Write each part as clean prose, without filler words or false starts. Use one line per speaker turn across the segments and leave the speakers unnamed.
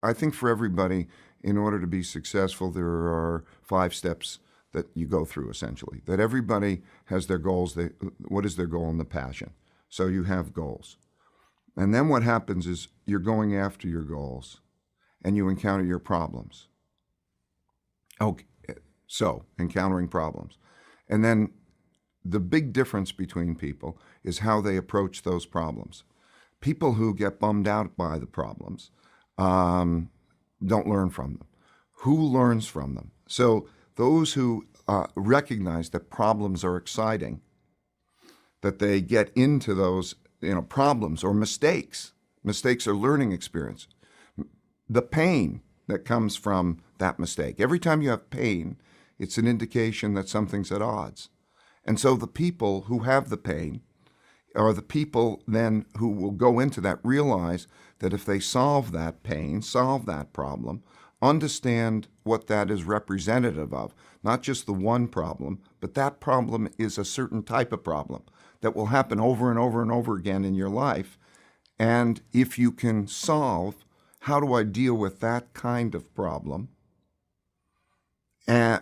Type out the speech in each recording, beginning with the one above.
I think for everybody, in order to be successful, there are 5 steps that you go through essentially. That everybody has their goals. What is their goal and the passion? So you have goals. And then what happens is you're going after your goals and you encounter your problems. Okay, so encountering problems. And then the big difference between people is how they approach those problems. People who get bummed out by the problems don't learn from them. Who learns from them? So those who recognize that problems are exciting, that they get into those problems or mistakes. Mistakes are learning experience. The pain that comes from that mistake. Every time you have pain, it's an indication that something's at odds. And so the people who have the pain are the people then who will go into that, realize that if they solve that pain, solve that problem, understand what that is representative of, not just the one problem, but that problem is a certain type of problem that will happen over and over and over again in your life. And if you can solve, how do I deal with that kind of problem?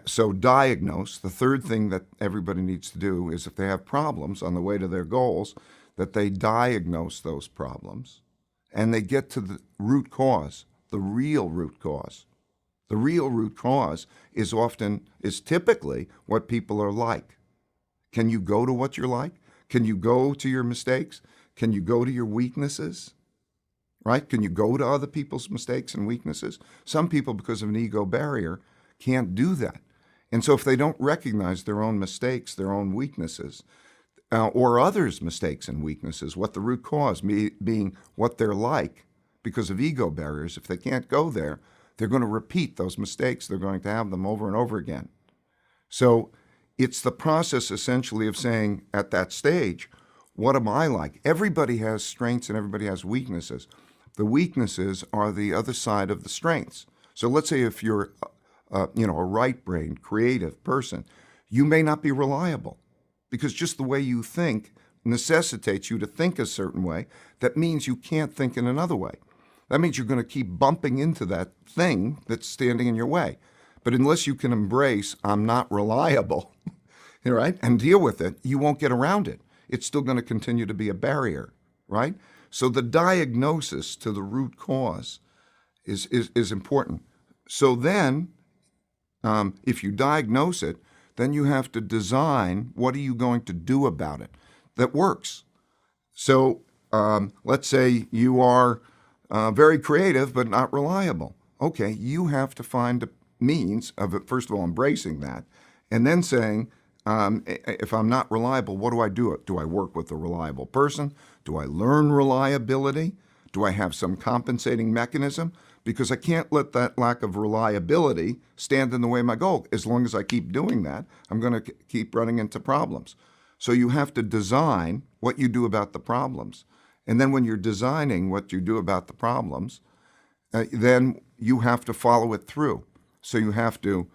So diagnose. The third thing that everybody needs to do is if they have problems on the way to their goals, that they diagnose those problems and they get to the root cause, the real root cause. The real root cause is typically what people are like. Can you go to what you're like? Can you go to your mistakes? Can you go to your weaknesses? Right? Can you go to other people's mistakes and weaknesses? Some people, because of an ego barrier, can't do that. And so if they don't recognize their own mistakes, their own weaknesses, or others' mistakes and weaknesses, what the root cause being what they're like because of ego barriers, if they can't go there, they're going to repeat those mistakes. They're going to have them over and over again. So it's the process essentially of saying at that stage, what am I like? Everybody has strengths and everybody has weaknesses. The weaknesses are the other side of the strengths. So let's say if you're a right-brained, creative person, you may not be reliable because just the way you think necessitates you to think a certain way. That means you can't think in another way. That means you're going to keep bumping into that thing that's standing in your way. But unless you can embrace, I'm not reliable, right, and deal with it, you won't get around it. It's still going to continue to be a barrier, right? So the diagnosis to the root cause is important. So then, if you diagnose it, then you have to design what are you going to do about it that works. So let's say you are very creative but not reliable. Okay, you have to find a means of, first of all, embracing that, and then saying, if I'm not reliable, what do I do? Do I work with a reliable person? Do I learn reliability? Do I have some compensating mechanism? Because I can't let that lack of reliability stand in the way of my goal. As long as I keep doing that, I'm going to keep running into problems. So you have to design what you do about the problems. And then when you're designing what you do about the problems, then you have to follow it through. So you have to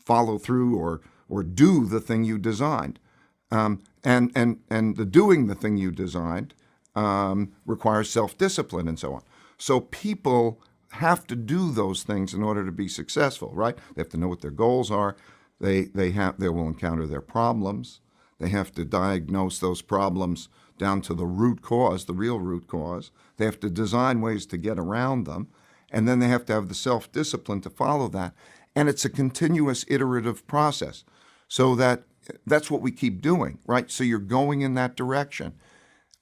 follow through or do the thing you designed. And the doing the thing you designed requires self-discipline and so on. So people have to do those things in order to be successful, right? They have to know what their goals are. They will encounter their problems. They have to diagnose those problems down to the root cause, the real root cause. They have to design ways to get around them. And then they have to have the self-discipline to follow that. And it's a continuous iterative process. So that's what we keep doing, right? So you're going in that direction.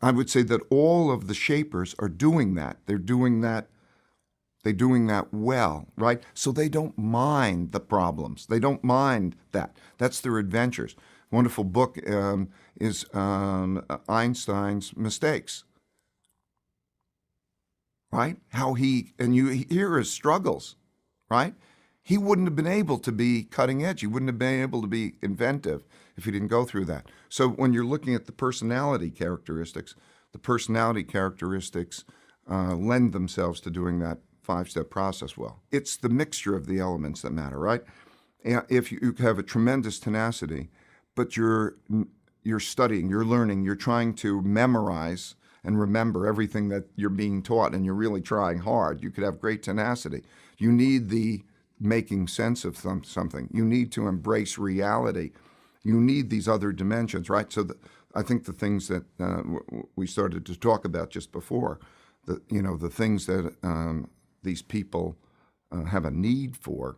I would say that all of the shapers are doing that. They're doing that well, right? So they don't mind the problems. They don't mind that. That's their adventures. Wonderful book is Einstein's Mistakes, right? And you hear his struggles, right? He wouldn't have been able to be cutting edge. He wouldn't have been able to be inventive if he didn't go through that. So when you're looking at the personality characteristics lend themselves to doing that 5-step process well. It's the mixture of the elements that matter, right? If you have a tremendous tenacity, but you're studying, you're learning, you're trying to memorize and remember everything that you're being taught and you're really trying hard. You could have great tenacity. You need the making sense of something. You need to embrace reality. You need these other dimensions, right? So I think the things that we started to talk about just before, the things that these people have a need for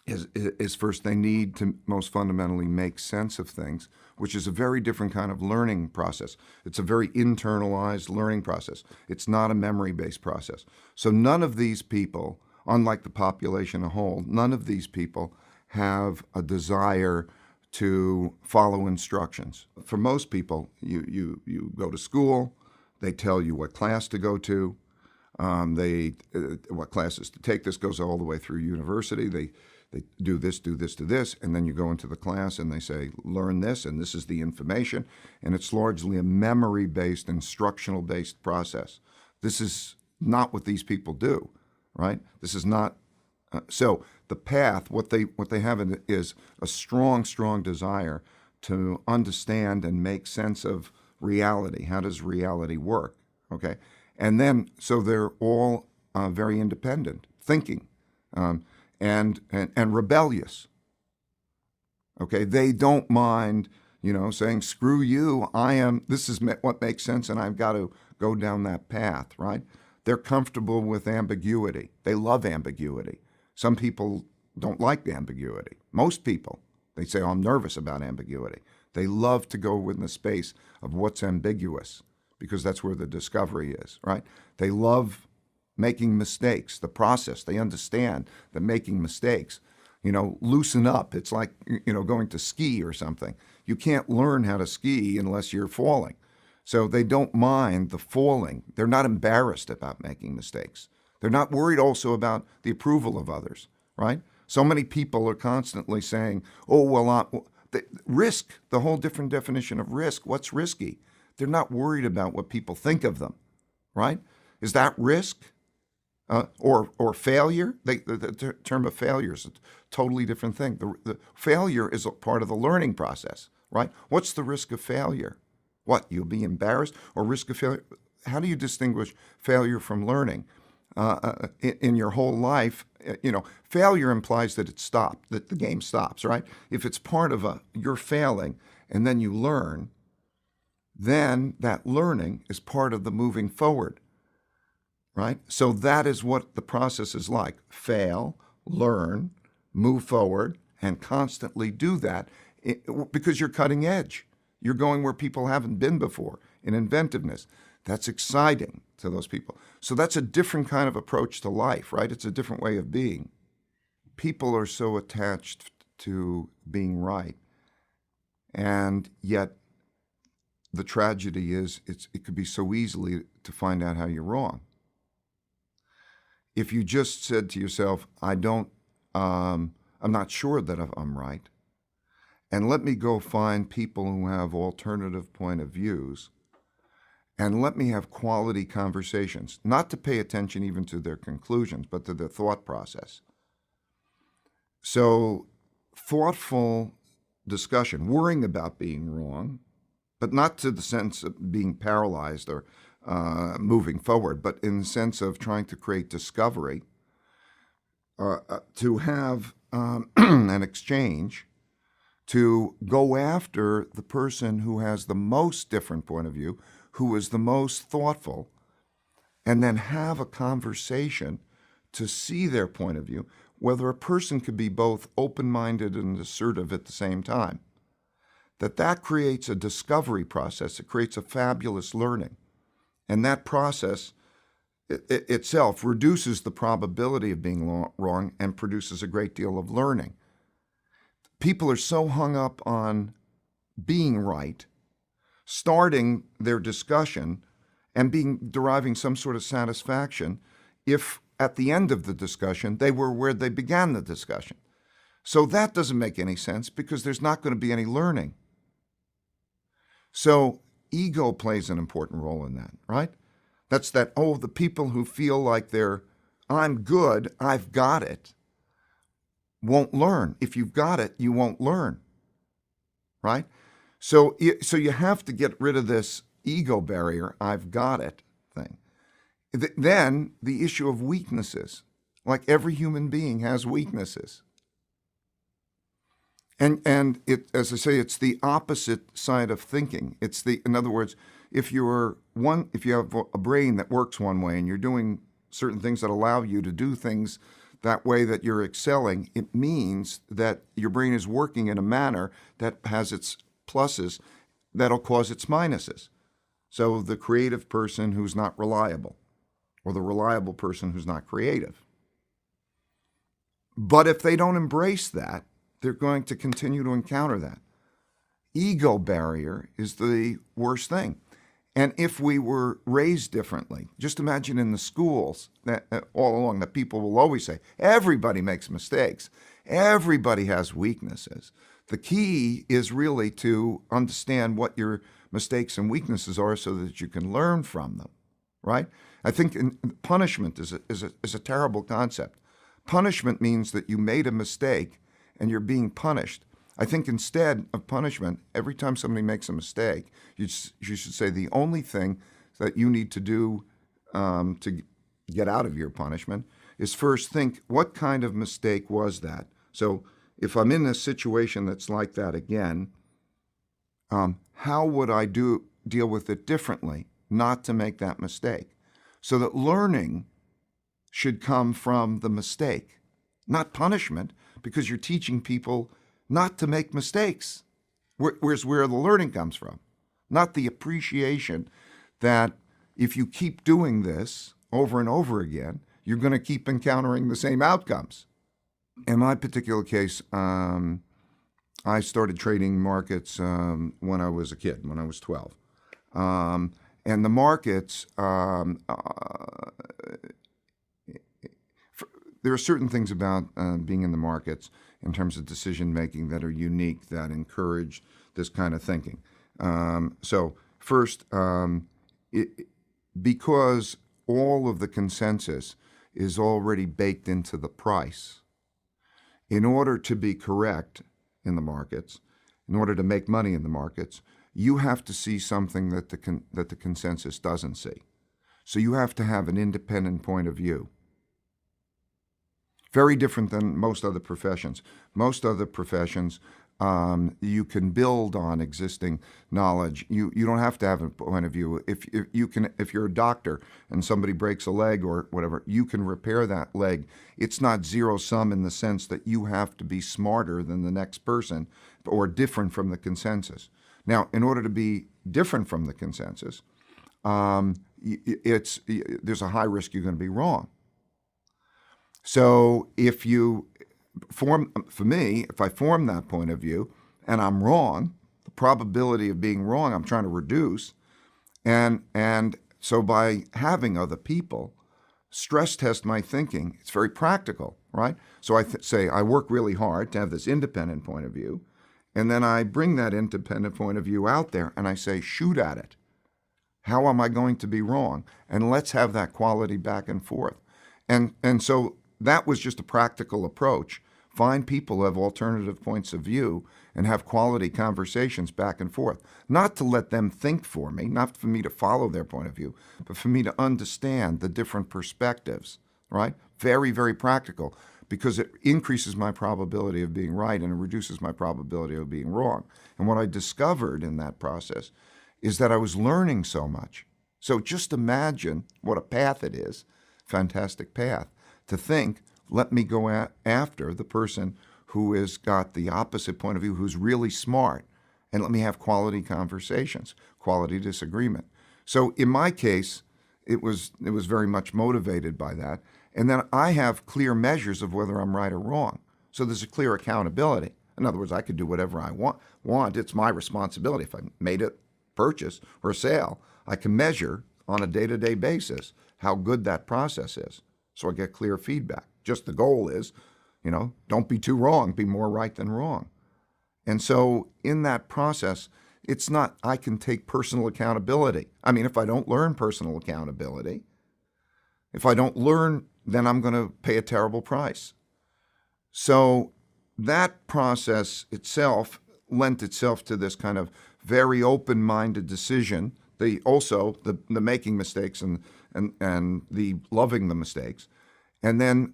is first they need to most fundamentally make sense of things, which is a very different kind of learning process. It's a very internalized learning process. It's not a memory-based process. So none of these people, unlike the population as a whole, none of these people have a desire to follow instructions. For most people, you go to school, they tell you what class to go to, what classes to take. This goes all the way through university. They do this, do this, and then you go into the class and they say, learn this, and this is the information. And it's largely a memory-based, instructional-based process. This is not what these people do, right? This is not. So the path, what they have is a strong desire to understand and make sense of reality. How does reality work? Okay, and then so they're all very independent, thinking, and rebellious. Okay, they don't mind, saying screw you. This is what makes sense, and I've got to go down that path. Right? They're comfortable with ambiguity. They love ambiguity. Some people don't like ambiguity. Most people, they say, oh, I'm nervous about ambiguity. They love to go in the space of what's ambiguous because that's where the discovery is, right? They love making mistakes, the process. They understand that making mistakes, loosen up. It's like, going to ski or something. You can't learn how to ski unless you're falling. So they don't mind the falling. They're not embarrassed about making mistakes. They're not worried also about the approval of others, right? So many people are constantly saying, oh, well, risk, the whole different definition of risk. What's risky? They're not worried about what people think of them, right? Is that risk or failure? The term of failure is a totally different thing. The failure is a part of the learning process, right? What's the risk of failure? What, you'll be embarrassed or risk of failure? How do you distinguish failure from learning? In your whole life, failure implies that it stopped, that the game stops, right? If it's part of you're failing and then you learn, then that learning is part of the moving forward, right? So that is what the process is like. Fail, learn, move forward, and constantly do that because you're cutting edge. You're going where people haven't been before in inventiveness. That's exciting to those people. So that's a different kind of approach to life, right? It's a different way of being. People are so attached to being right. And yet the tragedy is it could be so easily to find out how you're wrong. If you just said to yourself, I'm not sure that I'm right, and let me go find people who have alternative point of views, and let me have quality conversations, not to pay attention even to their conclusions, but to their thought process. So thoughtful discussion, worrying about being wrong, but not to the sense of being paralyzed or moving forward, but in the sense of trying to create discovery, to have an exchange, to go after the person who has the most different point of view, who is the most thoughtful, and then have a conversation to see their point of view, whether a person could be both open-minded and assertive at the same time. That creates a discovery process. It creates a fabulous learning. And that process itself reduces the probability of being wrong and produces a great deal of learning. People are so hung up on being right, starting their discussion and deriving some sort of satisfaction if at the end of the discussion they were where they began the discussion. So that doesn't make any sense because there's not going to be any learning. So ego plays an important role in that, right? That's the people who feel like I'm good, I've got it, won't learn. If you've got it, you won't learn, right? So you have to get rid of this ego barrier, I've got it thing. Then the issue of weaknesses. Like every human being has weaknesses. And it, as I say, it's the opposite side of thinking. In other words, if you have a brain that works one way and you're doing certain things that allow you to do things that way that you're excelling, it means that your brain is working in a manner that has its pluses that'll cause its minuses. So the creative person who's not reliable, or the reliable person who's not creative. But if they don't embrace that, they're going to continue to encounter that. Ego barrier is the worst thing. And if we were raised differently, just imagine in the schools that all along that people will always say, everybody makes mistakes. Everybody has weaknesses. The key is really to understand what your mistakes and weaknesses are so that you can learn from them, right? I think punishment is a terrible concept. Punishment means that you made a mistake and you're being punished. I think instead of punishment, every time somebody makes a mistake, you should say the only thing that you need to do to get out of your punishment is first think, what kind of mistake was that? So if I'm in a situation that's like that again, how would I deal with it differently not to make that mistake? So that learning should come from the mistake, not punishment, because you're teaching people not to make mistakes. Where's where the learning comes from, not the appreciation that if you keep doing this over and over again, you're going to keep encountering the same outcomes. In my particular case, I started trading markets when I was a kid, when I was 12. And the markets, there are certain things about being in the markets in terms of decision making that are unique, that encourage this kind of thinking. So first, because all of the consensus is already baked into the price, in order to be correct in the markets, in order to make money in the markets, you have to see something that the consensus doesn't see. So you have to have an independent point of view. Very different than most other professions. Most other professions, you can build on existing knowledge. You don't have to have a point of view. If you're a doctor and somebody breaks a leg or whatever, you can repair that leg. It's not zero sum in the sense that you have to be smarter than the next person or different from the consensus. Now, in order to be different from the consensus, there's a high risk you're going to be wrong. So if I form that point of view and I'm wrong, the probability of being wrong I'm trying to reduce. And so by having other people stress test my thinking, it's very practical, right? So I say I work really hard to have this independent point of view, and then I bring that independent point of view out there and I say, shoot at it. How am I going to be wrong? And let's have that quality back and forth. And so that was just a practical approach. Find people who have alternative points of view and have quality conversations back and forth. Not to let them think for me, not for me to follow their point of view, but for me to understand the different perspectives, right? Very, very practical, because it increases my probability of being right and it reduces my probability of being wrong. And what I discovered in that process is that I was learning so much. So just imagine what a path it is, fantastic path, to think, let me go after the person who has got the opposite point of view, who's really smart, and let me have quality conversations, quality disagreement. So in my case, it was very much motivated by that. And then I have clear measures of whether I'm right or wrong. So there's a clear accountability. In other words, I could do whatever I want. It's my responsibility. If I made a purchase or a sale, I can measure on a day-to-day basis how good that process is. So I get clear feedback. Just the goal is, don't be too wrong, be more right than wrong. And so in that process, it's not I can take personal accountability. I mean, if I don't learn personal accountability, if I don't learn, then I'm going to pay a terrible price. So that process itself lent itself to this kind of very open-minded decision the making mistakes and the loving the mistakes. And then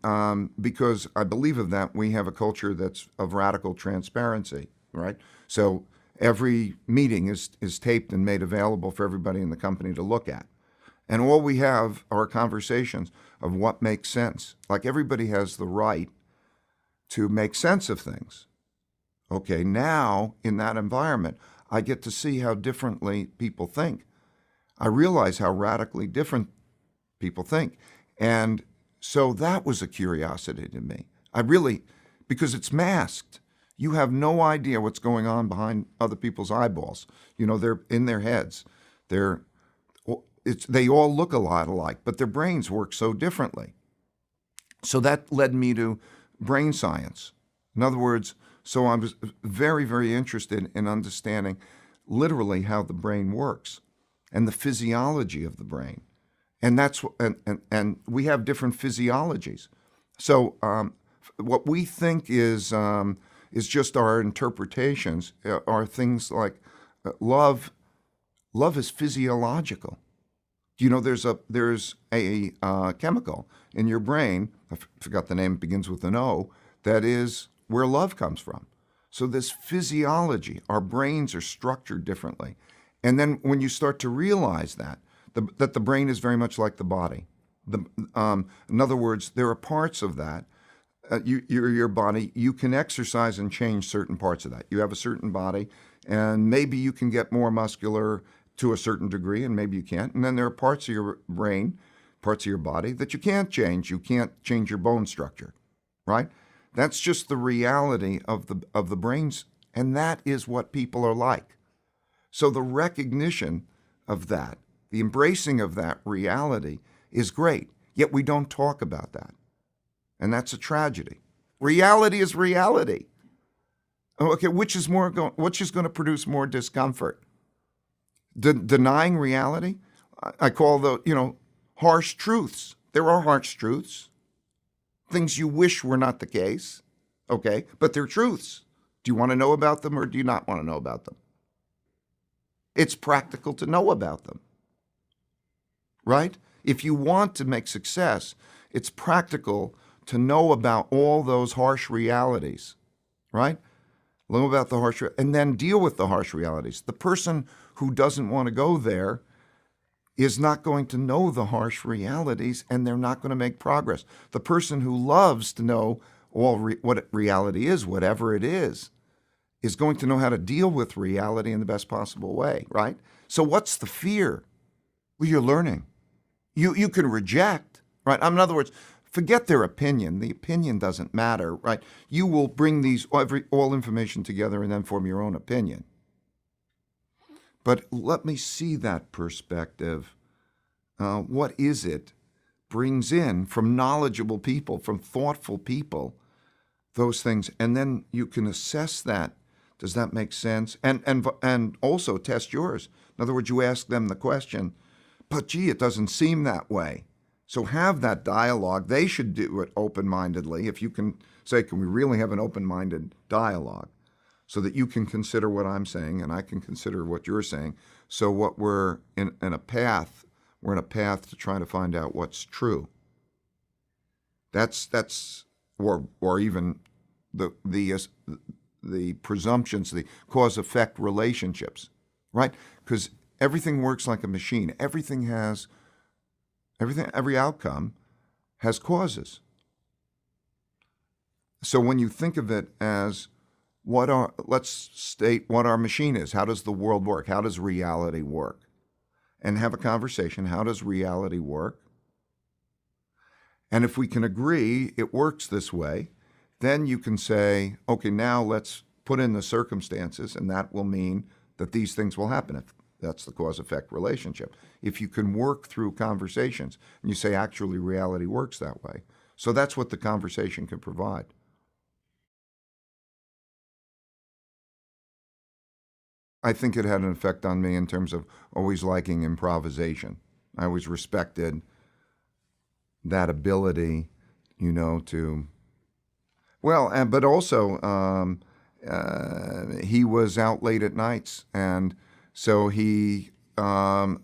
because I believe of that, we have a culture that's of radical transparency, right? So every meeting is taped and made available for everybody in the company to look at. And all we have are conversations of what makes sense. Like everybody has the right to make sense of things. Okay, now in that environment, I get to see how differently people think. I realize how radically different people think. And so that was a curiosity to me. Because it's masked. You have no idea what's going on behind other people's eyeballs. They're in their heads. They all look a lot alike, but their brains work so differently. So that led me to brain science. In other words, so I was very, very interested in understanding literally how the brain works and the physiology of the brain. And and we have different physiologies. So what we think is just our interpretations are things like love. Love is physiological. There's a chemical in your brain, I forgot the name, it begins with an O, that is where love comes from. So this physiology, our brains are structured differently. And then when you start to realize that the brain is very much like the body. In other words, there are parts of that, your body, you can exercise and change certain parts of that. You have a certain body, and maybe you can get more muscular to a certain degree, and maybe you can't. And then there are parts of your brain, parts of your body that you can't change. You can't change your bone structure, right? That's just the reality of the brains, and that is what people are like. So the recognition of that, the embracing of that reality is great, yet we don't talk about that. And that's a tragedy. Reality is reality. Okay, which is going to produce more discomfort? Denying reality? I call harsh truths. There are harsh truths. Things you wish were not the case, okay? But they're truths. Do you want to know about them or do you not want to know about them? It's practical to know about them, right? If you want to make success, it's practical to know about all those harsh realities, right? Know about the harsh, and then deal with the harsh realities. The person who doesn't want to go there is not going to know the harsh realities, and they're not going to make progress. The person who loves to know what reality is, whatever it is going to know how to deal with reality in the best possible way, right? So what's the fear? Well, you're learning. You can reject, right? In other words, forget their opinion. The opinion doesn't matter, right? You will bring all information together and then form your own opinion. But let me see that perspective. What is it brings in from knowledgeable people, from thoughtful people, those things, and then you can assess that. Does that make sense? And also test yours. In other words, you ask them the question, but gee, it doesn't seem that way. So have that dialogue. They should do it open-mindedly. If you can say, can we really have an open-minded dialogue so that you can consider what I'm saying and I can consider what you're saying. So what we're in a path to try to find out what's true. That's or even the presumptions, the cause-effect relationships, right? Because everything works like a machine. Every outcome has causes. So when you think of it as let's state what our machine is. How does the world work? How does reality work? And have a conversation. How does reality work? And if we can agree it works this way, then you can say, okay, now let's put in the circumstances, and that will mean that these things will happen. If that's the cause-effect relationship. If you can work through conversations, and you say, actually, reality works that way. So that's what the conversation can provide. I think it had an effect on me in terms of always liking improvisation. I always respected that ability, to... Well, but also he was out late at nights, and so he then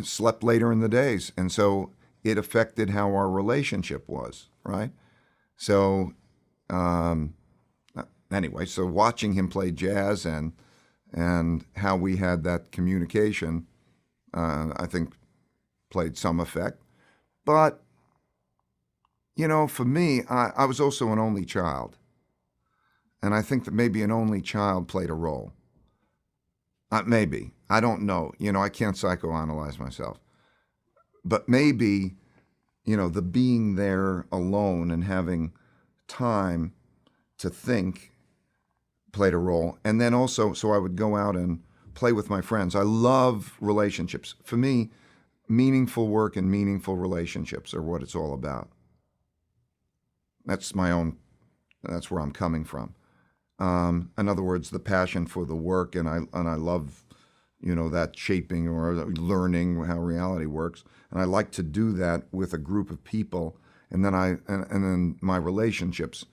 slept later in the days. And so it affected how our relationship was, right? So anyway, so watching him play jazz and how we had that communication, I think played some effect. But, for me, I was also an only child. And I think that maybe an only child played a role. Maybe. I don't know. I can't psychoanalyze myself. But maybe, the being there alone and having time to think played a role. And then also, so I would go out and play with my friends. I love relationships. For me, meaningful work and meaningful relationships are what it's all about. That's where I'm coming from. In other words, the passion for the work, and I love, that shaping or learning how reality works. And I like to do that with a group of people. And then and then my relationships,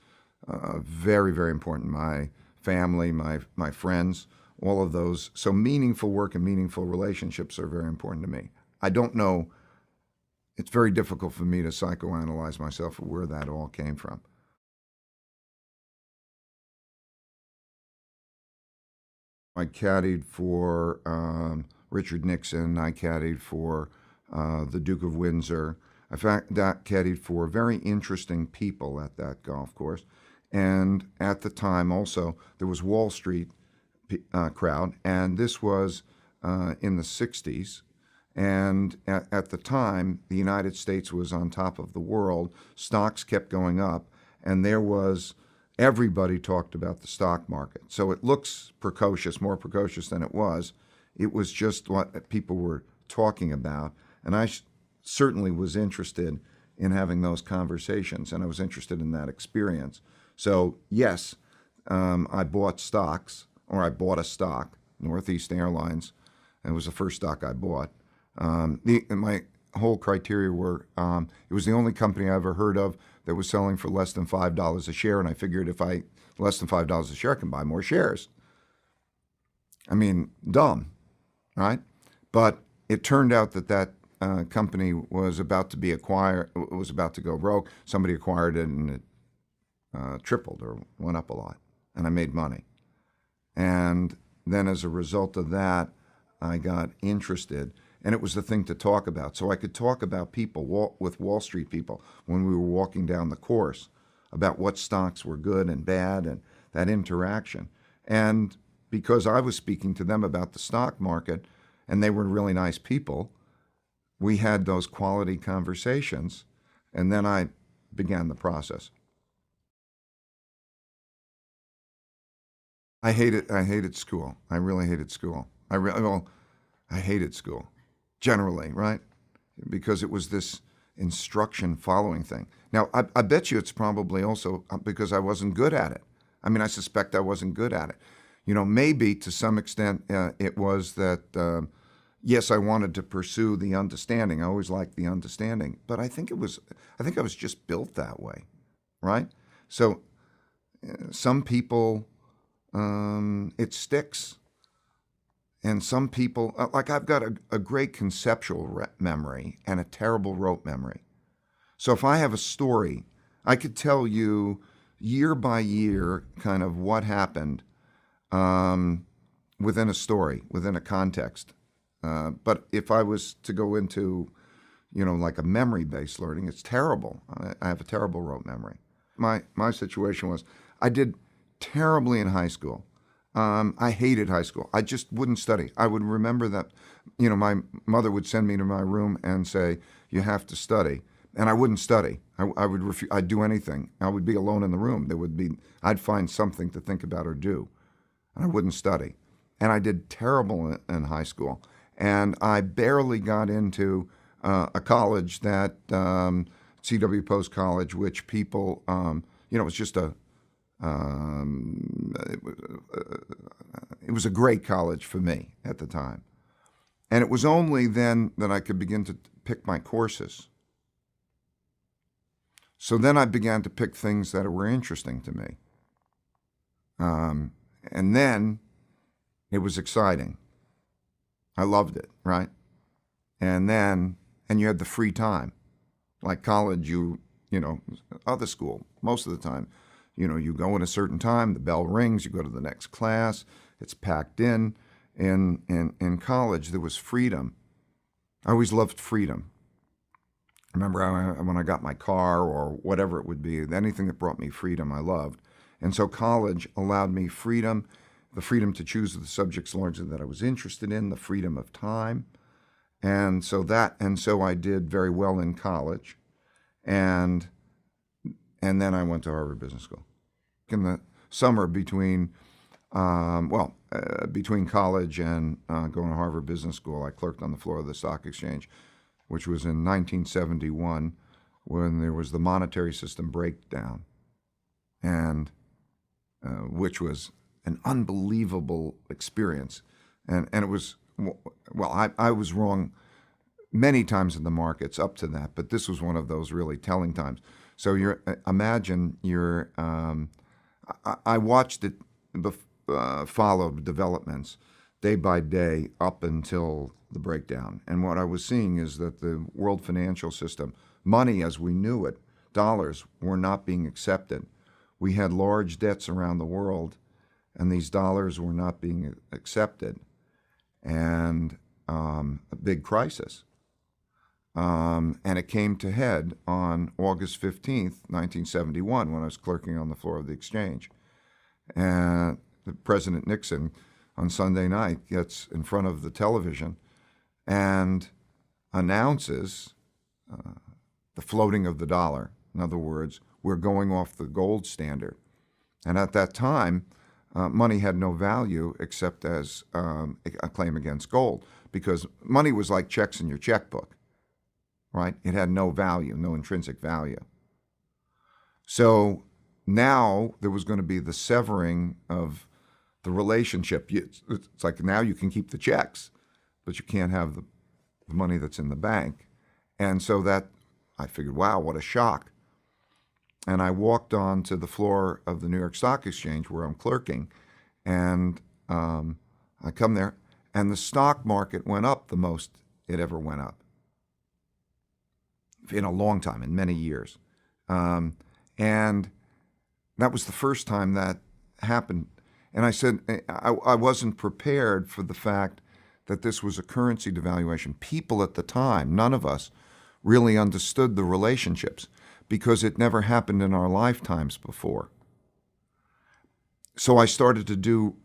very, very important. My family, my friends, all of those. So meaningful work and meaningful relationships are very important to me. I don't know. It's very difficult for me to psychoanalyze myself or where that all came from. I caddied for Richard Nixon. I caddied for the Duke of Windsor. In fact, that caddied for very interesting people at that golf course. And at the time also, there was Wall Street crowd, and this was in the 60s. And at the time, the United States was on top of the world. Stocks kept going up, and everybody talked about the stock market. So it looks precocious, more precocious than it was. It was just what people were talking about. And I certainly was interested in having those conversations, and I was interested in that experience. So yes, I bought stocks, or I bought a stock, Northeast Airlines. And it was the first stock I bought. My whole criteria were, it was the only company I ever heard of that was selling for less than $5 a share, and I figured less than $5 a share, I can buy more shares. I mean, dumb, right? But it turned out that company was about to be acquired, was about to go broke. Somebody acquired it, and it tripled or went up a lot, and I made money. And then as a result of that, I got interested. And it was the thing to talk about. So I could talk about people, with Wall Street people, when we were walking down the course, about what stocks were good and bad and that interaction. And because I was speaking to them about the stock market, and they were really nice people, we had those quality conversations, and then I began the process. I hated school. I really hated school. I hated school. Generally, right? Because it was this instruction following thing. Now, I bet you it's probably also because I wasn't good at it. I mean, I suspect I wasn't good at it. Maybe to some extent it was that, yes, I wanted to pursue the understanding. I always liked the understanding. But I think I was just built that way, right? So some people, it sticks. And some people, like I've got a great conceptual memory and a terrible rote memory. So if I have a story, I could tell you year by year kind of what happened within a story, within a context. But if I was to go into, like a memory-based learning, it's terrible. I have a terrible rote memory. My situation was I did terribly in high school. I hated high school. I just wouldn't study. I would remember that, my mother would send me to my room and say, "You have to study," and I wouldn't study. I would refuse. I'd do anything. I would be alone in the room. I'd find something to think about or do, and I wouldn't study. And I did terrible in high school, and I barely got into a college that C.W. Post College, which people, it was just it was a great college for me at the time. And it was only then that I could begin to pick my courses. So then I began to pick things that were interesting to me. And then It was exciting. I loved it, right? And you had the free time. Like college, other school, most of the time, you go at a certain time, the bell rings, you go to the next class, it's packed in. In college, there was freedom. I always loved freedom. I remember when I got my car or whatever it would be, anything that brought me freedom, I loved. And so college allowed me freedom, the freedom to choose the subjects largely that I was interested in, the freedom of time. And so I did very well in college. And then I went to Harvard Business School. In the summer between college and going to Harvard Business School, I clerked on the floor of the stock exchange, which was in 1971 when there was the monetary system breakdown, and which was an unbelievable experience. And it was, I was wrong many times in the markets up to that, but this was one of those really telling times. So I watched it, followed developments day by day up until the breakdown. And what I was seeing is that the world financial system, money as we knew it, dollars, were not being accepted. We had large debts around the world, and these dollars were not being accepted, and a big crisis. And it came to head on August 15th, 1971, when I was clerking on the floor of the exchange. And President Nixon, on Sunday night, gets in front of the television and announces the floating of the dollar. In other words, we're going off the gold standard. And at that time, money had no value except as a claim against gold, because money was like checks in your checkbook, right? It had no value, no intrinsic value. So now there was going to be the severing of the relationship. It's like now you can keep the checks, but you can't have the money that's in the bank. And so that, I figured, wow, what a shock. And I walked on to the floor of the New York Stock Exchange where I'm clerking, and I come there, and the stock market went up the most it ever went up in a long time, in many years. And that was the first time that happened. And I said, I wasn't prepared for the fact that this was a currency devaluation. People at the time, none of us, really understood the relationships because it never happened in our lifetimes before. So I started to do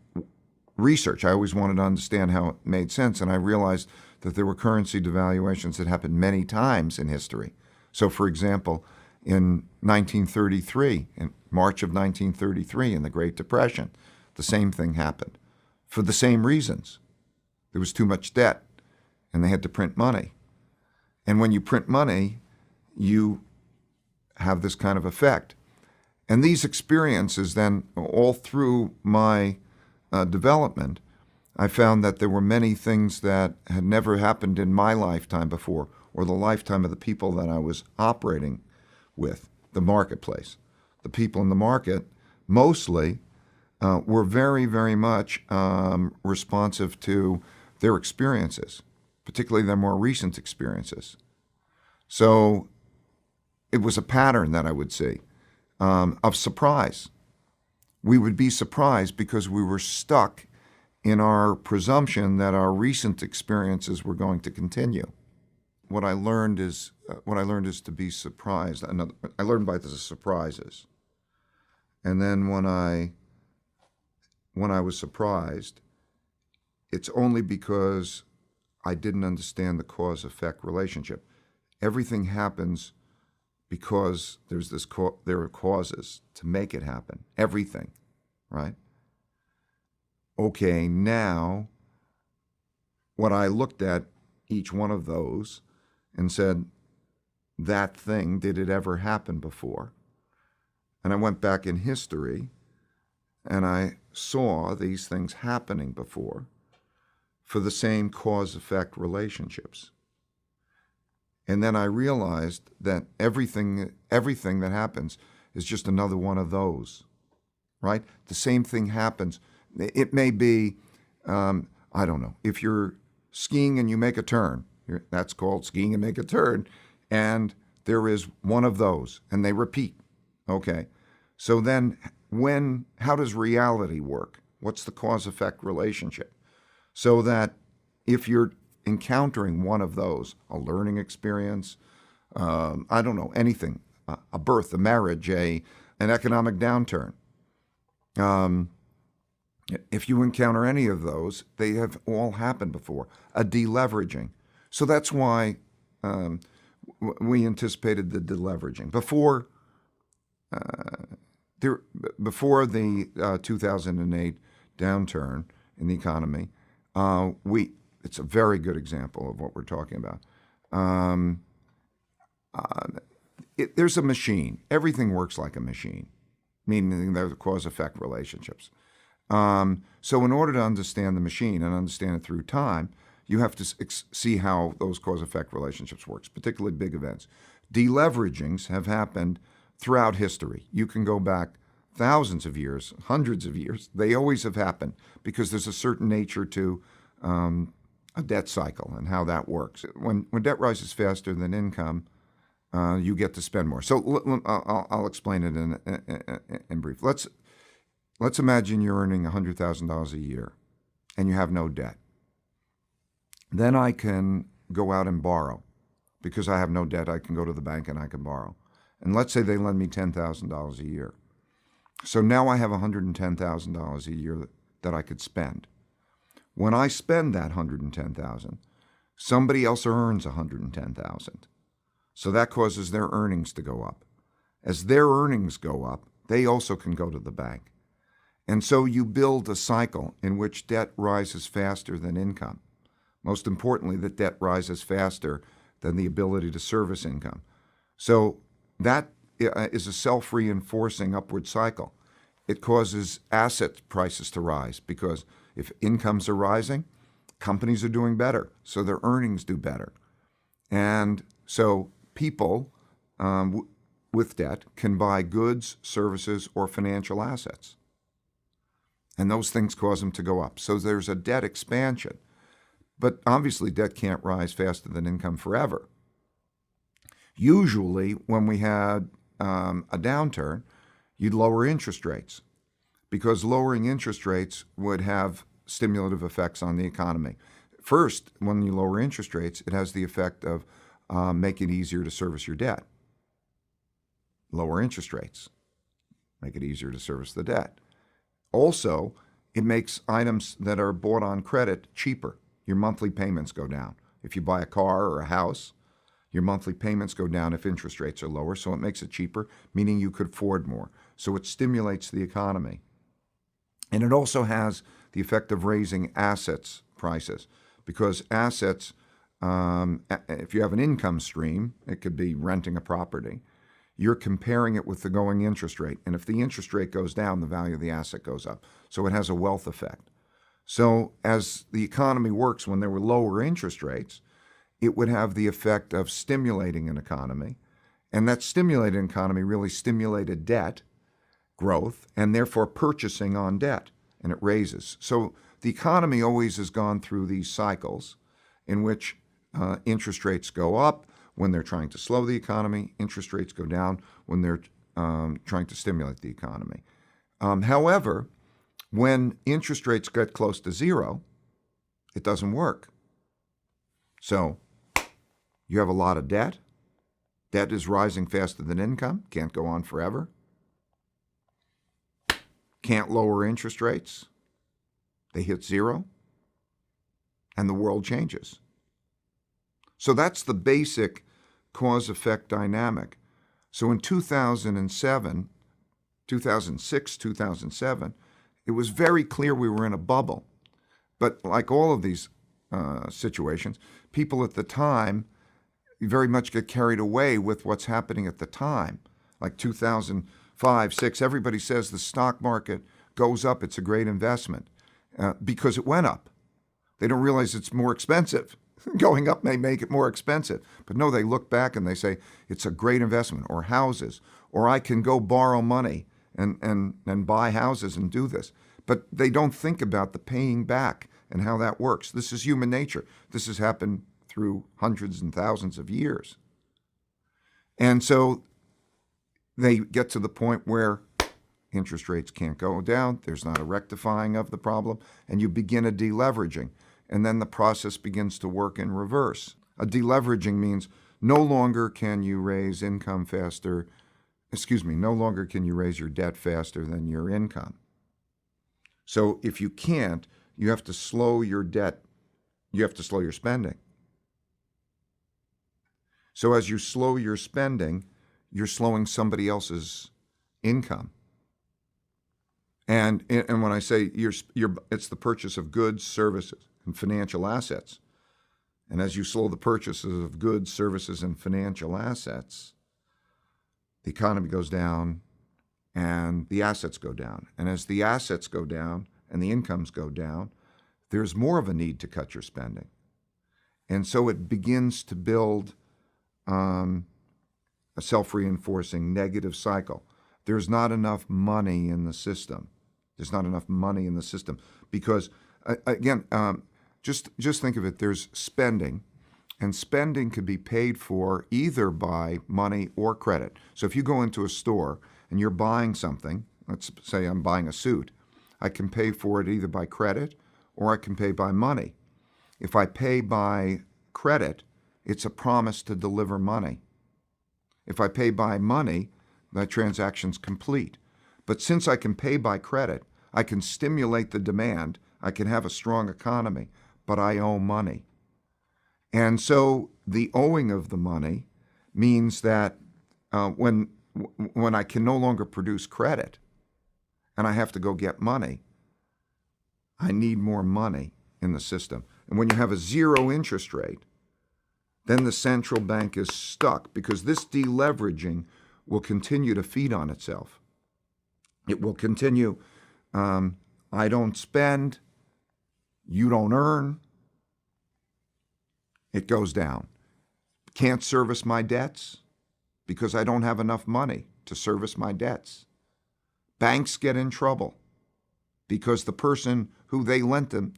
research. I always wanted to understand how it made sense, and I realized that there were currency devaluations that happened many times in history. So, for example, in 1933, in March of 1933, in the Great Depression, the same thing happened for the same reasons. There was too much debt, and they had to print money. And when you print money, you have this kind of effect. And these experiences then, all through my development, I found that there were many things that had never happened in my lifetime before, or the lifetime of the people that I was operating with, the marketplace. The people in the market mostly were very, very much responsive to their experiences, particularly their more recent experiences. So it was a pattern that I would see of surprise. We would be surprised because we were stuck in our presumption that our recent experiences were going to continue. What I learned is to be surprised. I learned by the surprises, and then when I was surprised, it's only because I didn't understand the cause-effect relationship. Everything happens because there are causes to make it happen. Everything, right? Okay, now what I looked at each one of those and said, that thing, did it ever happen before? And I went back in history and I saw these things happening before for the same cause-effect relationships. And then I realized that everything that happens is just another one of those, right? The same thing happens. It may be I don't know. If you're skiing and you make a turn, that's called skiing and make a turn, and there is one of those, and they repeat. Okay. So then how does reality work? What's the cause-effect relationship? So that if you're encountering one of those, a learning experience, I don't know, anything, a birth, a marriage, an economic downturn, if you encounter any of those, they have all happened before. A deleveraging. So that's why we anticipated the deleveraging. Before the 2008 downturn in the economy, it's a very good example of what we're talking about. There's a machine. Everything works like a machine, meaning there are cause-effect relationships. So in order to understand the machine and understand it through time, you have to see how those cause-effect relationships work, particularly big events. Deleveragings have happened throughout history. You can go back thousands of years, hundreds of years. They always have happened because there's a certain nature to a debt cycle and how that works. When debt rises faster than income, you get to spend more. So I'll explain it in brief. Let's imagine you're earning $100,000 a year and you have no debt. Then I can go out and borrow. Because I have no debt, I can go to the bank and I can borrow. And let's say they lend me $10,000 a year. So now I have $110,000 a year that I could spend. When I spend that $110,000, somebody else earns $110,000. So that causes their earnings to go up. As their earnings go up, they also can go to the bank. And so you build a cycle in which debt rises faster than income. Most importantly, that debt rises faster than the ability to service income. So that is a self-reinforcing upward cycle. It causes asset prices to rise because if incomes are rising, companies are doing better, so their earnings do better. And so people with debt can buy goods, services, or financial assets. And those things cause them to go up. So there's a debt expansion. But obviously, debt can't rise faster than income forever. Usually, when we had a downturn, you'd lower interest rates because lowering interest rates would have stimulative effects on the economy. First, when you lower interest rates, it has the effect of making it easier to service your debt. Lower interest rates make it easier to service the debt. Also, it makes items that are bought on credit cheaper. Your monthly payments go down. If you buy a car or a house, your monthly payments go down if interest rates are lower, so it makes it cheaper, meaning you could afford more. So it stimulates the economy. And it also has the effect of raising assets prices because assets, if you have an income stream, it could be renting a property, you're comparing it with the going interest rate. And if the interest rate goes down, the value of the asset goes up. So it has a wealth effect. So as the economy works when there were lower interest rates, it would have the effect of stimulating an economy. And that stimulated economy really stimulated debt growth and therefore purchasing on debt, and it raises. So the economy always has gone through these cycles in which interest rates go up when they're trying to slow the economy, interest rates go down when they're trying to stimulate the economy. However, when interest rates get close to zero, it doesn't work. So you have a lot of debt. Debt is rising faster than income. Can't go on forever. Can't lower interest rates. They hit zero. And the world changes. So that's the basic cause-effect dynamic. So in 2006, 2007, it was very clear we were in a bubble. But like all of these situations, people at the time very much get carried away with what's happening at the time. Like 2005, 6, everybody says the stock market goes up, it's a great investment, because it went up. They don't realize it's more expensive. Going up may make it more expensive. But no, they look back and they say, it's a great investment, or houses, or I can go borrow money and buy houses and do this. But they don't think about the paying back and how that works. This is human nature. This has happened through hundreds and thousands of years. And so they get to the point where interest rates can't go down, there's not a rectifying of the problem, and you begin a deleveraging. And then the process begins to work in reverse. A deleveraging means no longer can you raise income faster, no longer can you raise your debt faster than your income. So if you can't, you have to slow your debt, you have to slow your spending. So as you slow your spending, you're slowing somebody else's income. And when I say it's the purchase of goods, services, and financial assets. And as you slow the purchases of goods, services, and financial assets, the economy goes down and the assets go down. And as the assets go down and the incomes go down, there's more of a need to cut your spending. And so it begins to build a self-reinforcing negative cycle. There's not enough money in the system. There's not enough money in the system because, again, just think of it. There's spending, and spending could be paid for either by money or credit. So if you go into a store and you're buying something, let's say I'm buying a suit, I can pay for it either by credit or I can pay by money. If I pay by credit, it's a promise to deliver money. If I pay by money, that transaction's complete. But since I can pay by credit, I can stimulate the demand, I can have a strong economy, but I owe money. And so the owing of the money means that when I can no longer produce credit and I have to go get money, I need more money in the system. And when you have a zero interest rate, then the central bank is stuck because this deleveraging will continue to feed on itself. It will continue, I don't spend, you don't earn, it goes down. Can't service my debts because I don't have enough money to service my debts. Banks get in trouble because the person who they lent them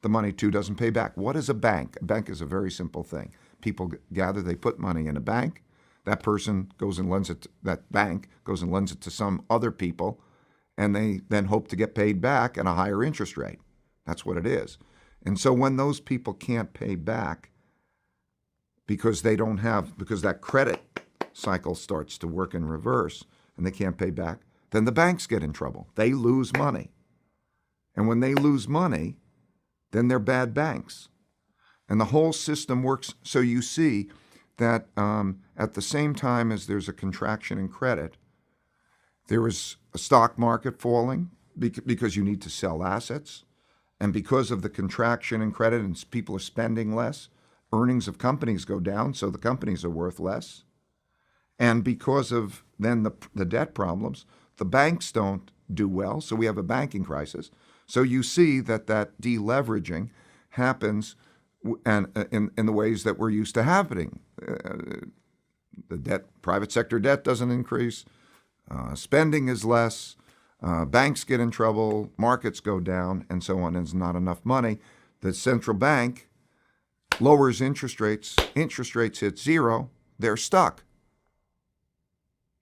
the money to doesn't pay back. What is a bank? A bank is a very simple thing. People gather, they put money in a bank. That person goes and lends it, that bank goes and lends it to some other people, and they then hope to get paid back at a higher interest rate. That's what it is. And so when those people can't pay back because that credit cycle starts to work in reverse and they can't pay back, then the banks get in trouble. They lose money. And when they lose money, then they're bad banks. And the whole system works. So you see that at the same time as there's a contraction in credit, there is a stock market falling because you need to sell assets. And because of the contraction in credit and people are spending less, earnings of companies go down, so the companies are worth less. And because of then the debt problems, the banks don't do well, so we have a banking crisis. So you see that deleveraging happens and in the ways that we're used to happening. The private sector debt doesn't increase, spending is less, banks get in trouble, markets go down, and so on. There's not enough money. The central bank lowers interest rates hit zero, they're stuck.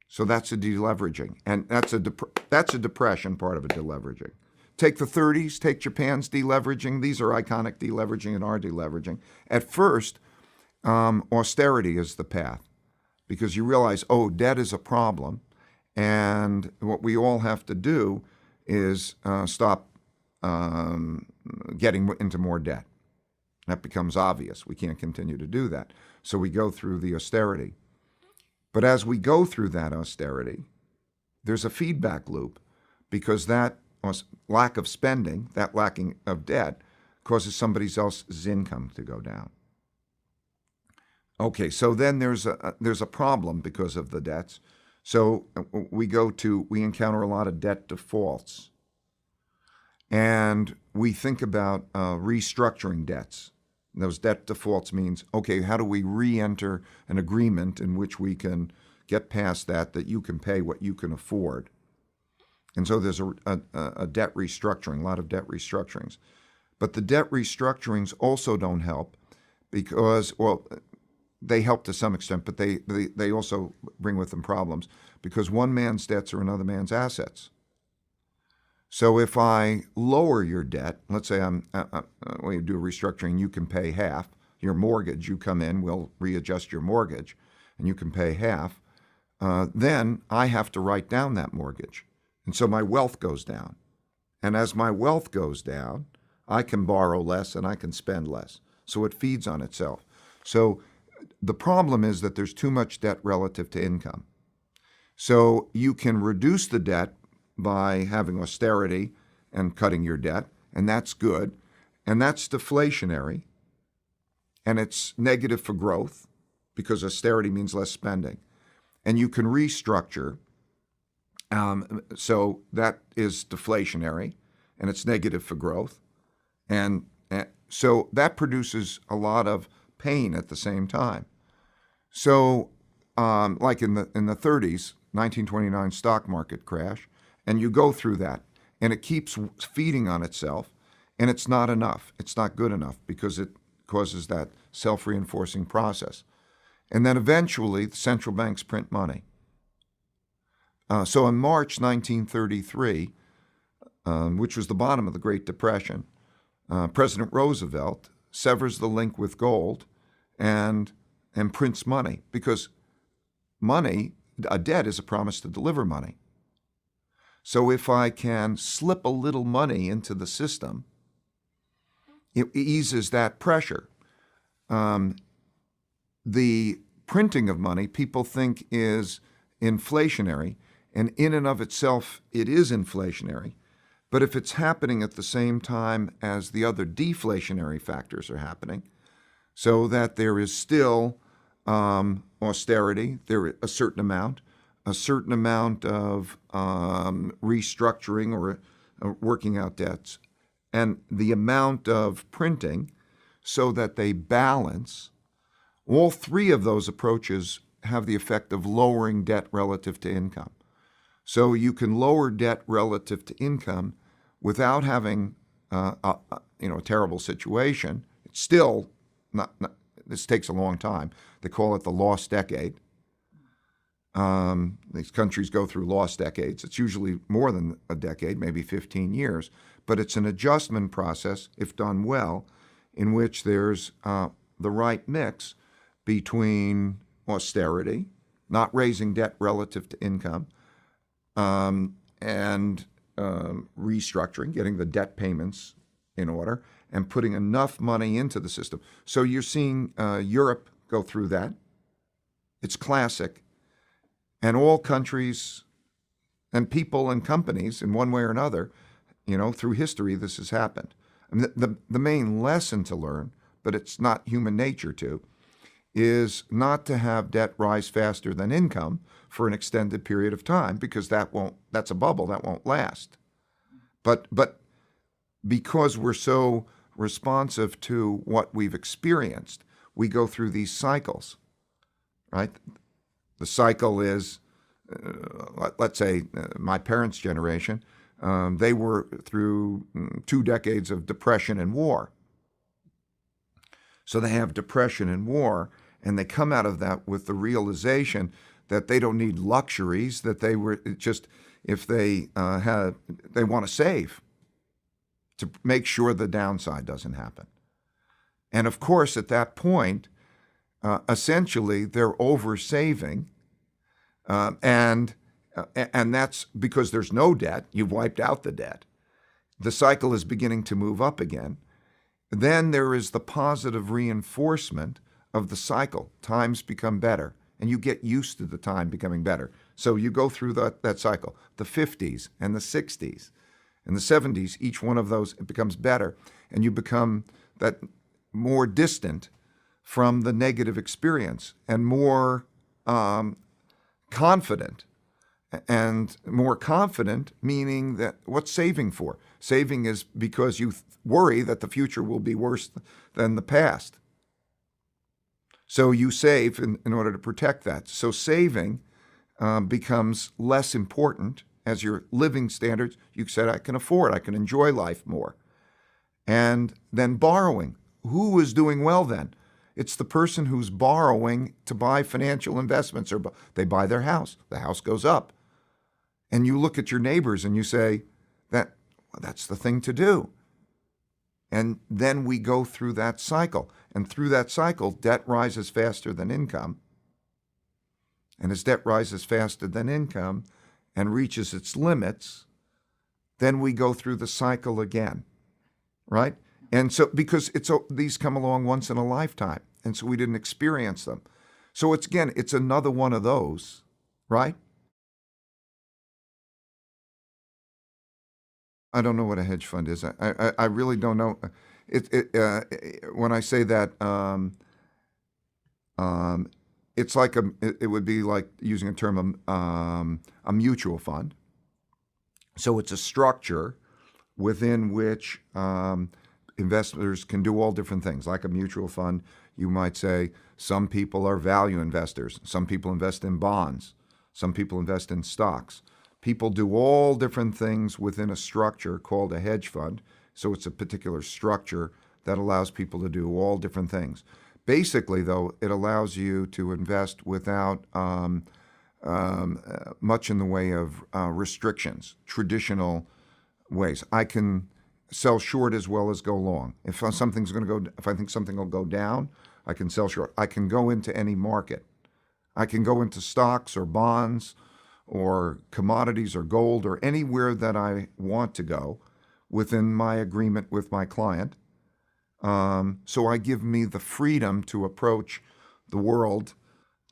So that's a deleveraging, and that's a depression part of a deleveraging. Take the 30s, take Japan's deleveraging. These are iconic deleveraging and our deleveraging. At first, austerity is the path because you realize, debt is a problem, and what we all have to do is stop getting into more debt. That becomes obvious. We can't continue to do that. So we go through the austerity. But as we go through that austerity, there's a feedback loop because that lack of spending, that lacking of debt, causes somebody else's income to go down. Okay, so then there's a problem because of the debts. So we encounter a lot of debt defaults. And we think about restructuring debts. Those debt defaults means, okay, how do we re-enter an agreement in which we can get past that you can pay what you can afford? And so there's a debt restructuring, a lot of debt restructurings. But the debt restructurings also don't help because, well, they help to some extent, but they also bring with them problems because one man's debts are another man's assets. So if I lower your debt, let's say when you do a restructuring, you can pay half. Your mortgage, you come in, we'll readjust your mortgage, and you can pay half. Then I have to write down that mortgage. And so my wealth goes down. And as my wealth goes down, I can borrow less and I can spend less. So it feeds on itself. So the problem is that there's too much debt relative to income. So you can reduce the debt by having austerity and cutting your debt, and that's good. And that's deflationary. And it's negative for growth because austerity means less spending. And you can restructure. So that is deflationary, and it's negative for growth. And so that produces a lot of pain at the same time. So like in the 30s, 1929 stock market crash, and you go through that, and it keeps feeding on itself, and it's not enough. It's not good enough because it causes that self-reinforcing process. And then eventually, the central banks print money. So in March 1933, which was the bottom of the Great Depression, President Roosevelt severs the link with gold and prints money because money, a debt is a promise to deliver money. So if I can slip a little money into the system, it eases that pressure. The printing of money people think is inflationary, and in and of itself it is inflationary. But if it's happening at the same time as the other deflationary factors are happening, so that there is still austerity, there is a certain amount of restructuring or working out debts, and the amount of printing so that they balance, all three of those approaches have the effect of lowering debt relative to income. So you can lower debt relative to income without having a terrible situation. It's still not. This takes a long time. They call it the lost decade. These countries go through lost decades. It's usually more than a decade, maybe 15 years. But it's an adjustment process, if done well, in which there's the right mix between austerity, not raising debt relative to income, and restructuring, getting the debt payments in order, and putting enough money into the system. So you're seeing Europe go through that. It's classic. And all countries and people and companies, in one way or another, through history, this has happened. And the main lesson to learn, but it's not human nature to, is not to have debt rise faster than income for an extended period of time, because that's a bubble that won't last. But because we're so responsive to what we've experienced, we go through these cycles, right? The cycle is, let's say, my parents' generation, they were through 2 decades of depression and war. So they have depression and war, and they come out of that with the realization that they don't need luxuries, that they were just, if they want to save to make sure the downside doesn't happen. And of course, at that point, essentially, they're over-saving, and that's because there's no debt. You've wiped out the debt. The cycle is beginning to move up again. Then there is the positive reinforcement of the cycle. Times become better, and you get used to the time becoming better. So you go through that cycle, the 50s and the 60s and the 70s, each one of those, it becomes better, and you become that more distant from the negative experience and more confident. And more confident, meaning that what's saving for? Saving is because you worry that the future will be worse than the past. So you save in order to protect that. So saving becomes less important as your living standards. You said, I can afford, I can enjoy life more. and then borrowing. Who is doing well then? It's the person who's borrowing to buy financial investments, or they buy their house. The house goes up. And you look at your neighbors and you say, that's the thing to do. And then we go through that cycle. And through that cycle, debt rises faster than income. And as debt rises faster than income and reaches its limits, then we go through the cycle again, right? And so, because these come along once in a lifetime, and so we didn't experience them. So it's another one of those, right? I don't know what a hedge fund is. I really don't know. When I say that, it's like it would be like using a term, a mutual fund. So it's a structure within which investors can do all different things. Like a mutual fund, you might say some people are value investors. Some people invest in bonds. Some people invest in stocks. People do all different things within a structure called a hedge fund. So it's a particular structure that allows people to do all different things. Basically, though, it allows you to invest without much in the way of restrictions, traditional ways. I can sell short as well as go long. If I think something will go down, I can sell short. I can go into any market. I can go into stocks or bonds or commodities or gold or anywhere that I want to go within my agreement with my client. So I give me the freedom to approach the world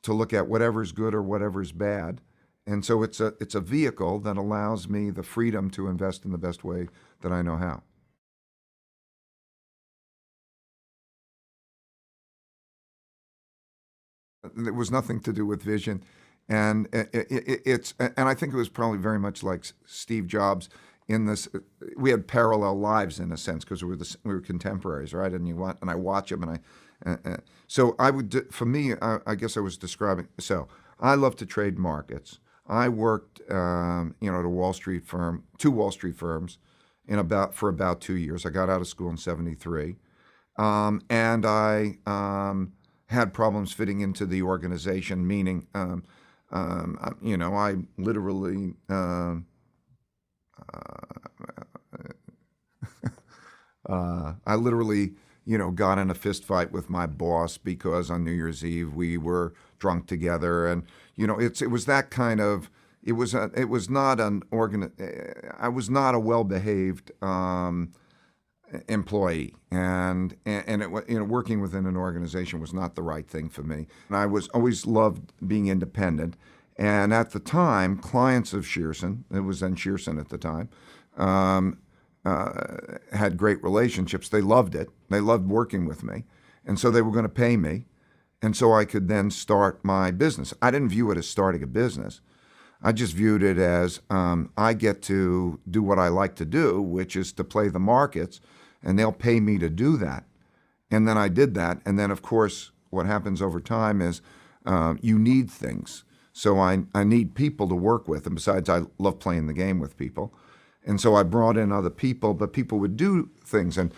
to look at whatever's good or whatever's bad. And so it's a vehicle that allows me the freedom to invest in the best way that I know how. It was nothing to do with vision. And I think it was probably very much like Steve Jobs in this. We had parallel lives in a sense because we were contemporaries, right? And I watch him, and so for me, I guess I was describing. So I love to trade markets. I worked, at a Wall Street firm, two Wall Street firms, for about 2 years. I got out of school in '73, and I had problems fitting into the organization, meaning. I literally got in a fist fight with my boss because on New Year's Eve we were drunk together, and it was that kind of. I was not a well-behaved employee, and working within an organization was not the right thing for me. And I always loved being independent. And at the time, clients of Shearson, it was then Shearson at the time, had great relationships. They loved it. They loved working with me, and so they were going to pay me, and so I could then start my business. I didn't view it as starting a business. I just viewed it as I get to do what I like to do, which is to play the markets, and they'll pay me to do that. And then I did that. And then, of course, what happens over time is you need things. So I need people to work with. And besides, I love playing the game with people. And so I brought in other people, but people would do things. And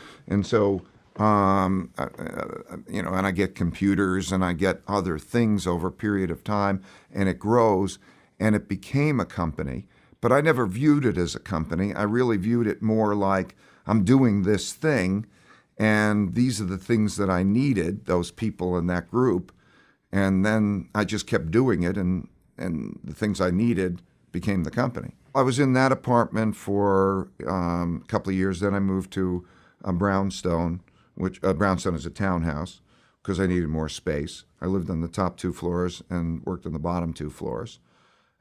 so, and I get computers and I get other things over a period of time, and it grows. And it became a company, but I never viewed it as a company. I really viewed it more like I'm doing this thing, and these are the things that I needed, those people in that group, and then I just kept doing it, and the things I needed became the company. I was in that apartment for a couple of years. Then I moved to Brownstone, which Brownstone is a townhouse, because I needed more space. I lived on the top 2 floors and worked on the bottom 2 floors.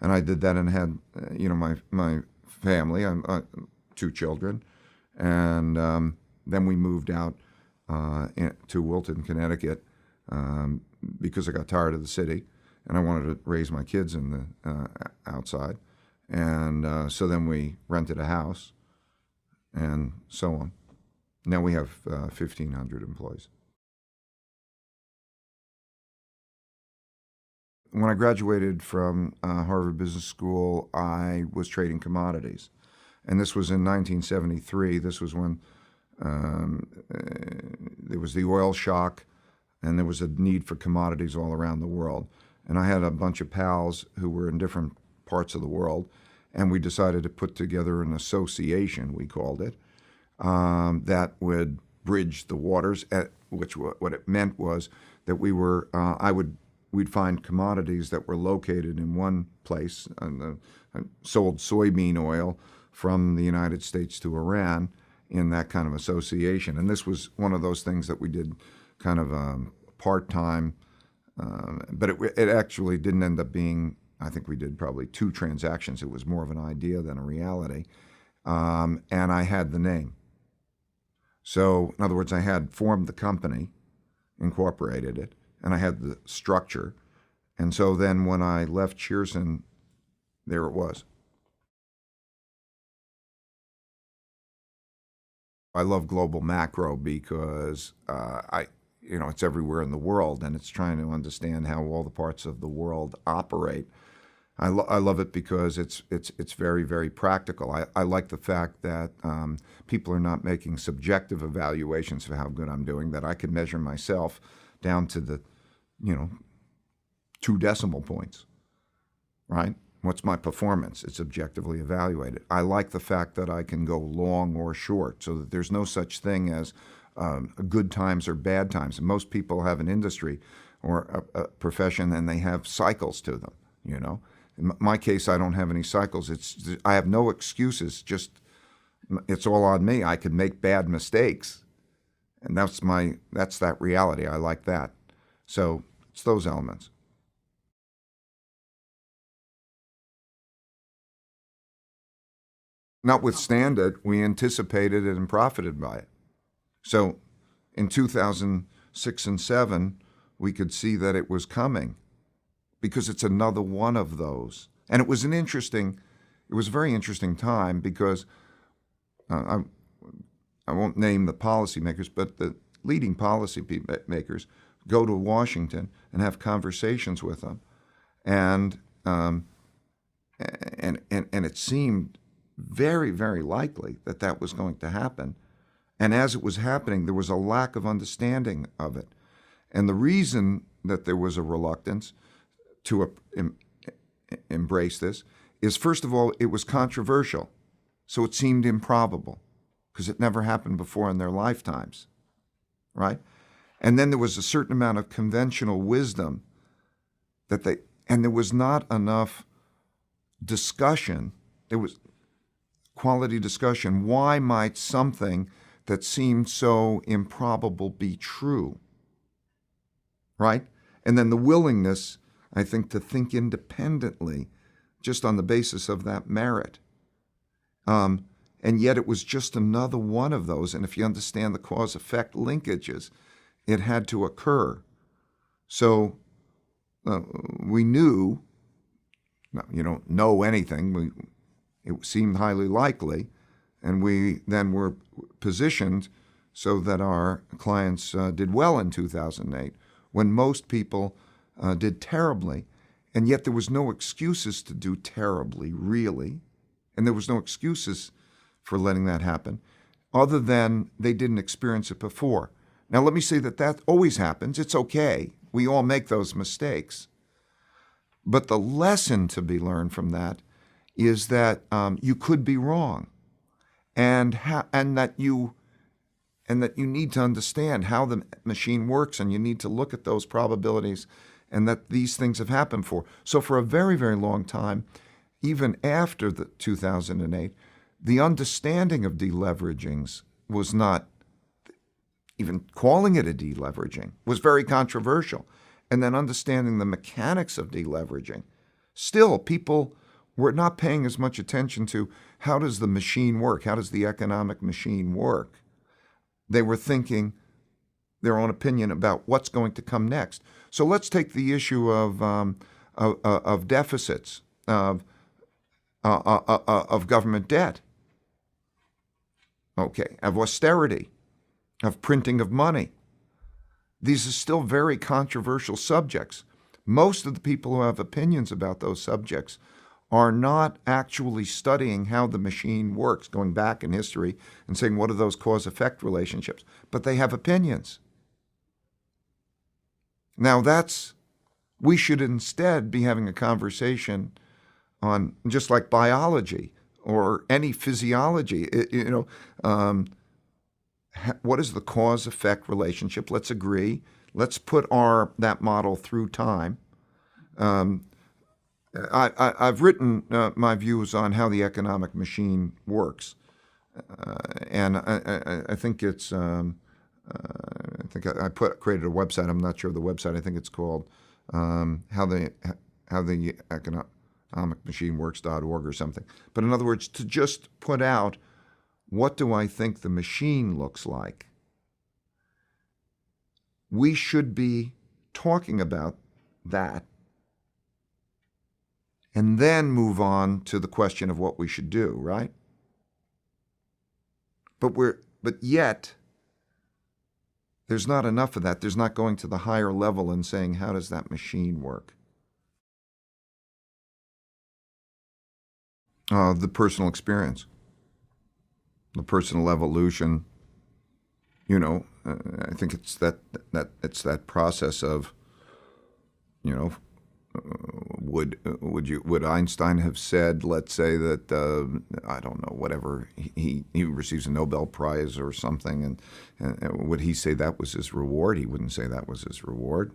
And I did that and had, my family, 2 children. And then we moved out to Wilton, Connecticut, because I got tired of the city. And I wanted to raise my kids in the outside. And so then we rented a house and so on. Now we have 1,500 employees. When I graduated from Harvard Business School, I was trading commodities. And this was in 1973. This was when There was the oil shock, and there was a need for commodities all around the world. And I had a bunch of pals who were in different parts of the world, and we decided to put together an association, we called it, that would bridge the waters. Which what it meant was that we'd find commodities that were located in one place, and sold soybean oil from the United States to Iran in that kind of association. And this was one of those things that we did kind of part-time, but it actually didn't end up being, I think we did probably 2 transactions. It was more of an idea than a reality. And I had the name. So in other words, I had formed the company, incorporated it, and I had the structure. And so then when I left Shearson, there it was. I love global macro because it's everywhere in the world, and it's trying to understand how all the parts of the world operate. I love it because it's very, very practical. I like the fact that people are not making subjective evaluations of how good I'm doing, that I can measure myself down to the 2 decimal points, right? What's my performance? It's objectively evaluated. I like the fact that I can go long or short, so that there's no such thing as good times or bad times. And most people have an industry or a profession, and they have cycles to them, In my case, I don't have any cycles. I have no excuses. Just it's all on me. I could make bad mistakes, and that's that reality. I like that. So it's those elements. Notwithstanding it, we anticipated it and profited by it. So in 2006 and 2007, we could see that it was coming, because it's another one of those. And it was a very interesting time, because I won't name the policymakers, but the leading policy makers go to Washington and have conversations with them. And it seemed very, very likely that was going to happen. And as it was happening, there was a lack of understanding of it. And the reason that there was a reluctance to embrace this is, first of all, it was controversial. So it seemed improbable, because it never happened before in their lifetimes, right? And then there was a certain amount of conventional wisdom and there was not enough discussion. There was quality discussion. Why might something that seemed so improbable be true, right? And then the willingness, I think, to think independently just on the basis of that merit. And yet it was just another one of those. And if you understand the cause-effect linkages, it had to occur. So we knew, you don't know anything, it seemed highly likely, and we then were positioned so that our clients did well in 2008, when most people did terribly. And yet there was no excuses to do terribly, really. And there was no excuses for letting that happen, other than they didn't experience it before. Now, let me say that always happens. It's okay. We all make those mistakes. But the lesson to be learned from that is that you could be wrong, and that you need to understand how the machine works, and you need to look at those probabilities, and that these things have happened for. So for a very, very long time, even after the 2008, the understanding of deleveragings was not, even calling it a deleveraging was very controversial. And then understanding the mechanics of deleveraging, still people were not paying as much attention to how does the machine work, how does the economic machine work. They were thinking their own opinion about what's going to come next. So let's take the issue of deficits, of government debt, okay, of austerity, of printing of money. These are still very controversial subjects. Most of the people who have opinions about those subjects are not actually studying how the machine works, going back in history and saying, what are those cause-effect relationships? But they have opinions. Now we should instead be having a conversation on, just like biology or any physiology, what is the cause-effect relationship? Let's agree. Let's put that model through time. I've written my views on how the economic machine works, and I think it's. I think I created a website. I'm not sure of the website. I think it's called how the economic machine works.org or something. But in other words, to just put out, what do I think the machine looks like? We should be talking about that and then move on to the question of what we should do, right? But yet there's not enough of that. There's not going to the higher level and saying, how does that machine work? The personal experience, the personal evolution. I think it's that process of, would Einstein have said, let's say that I don't know, whatever, he receives a Nobel Prize or something, and would he say that was his reward? He wouldn't say that was his reward,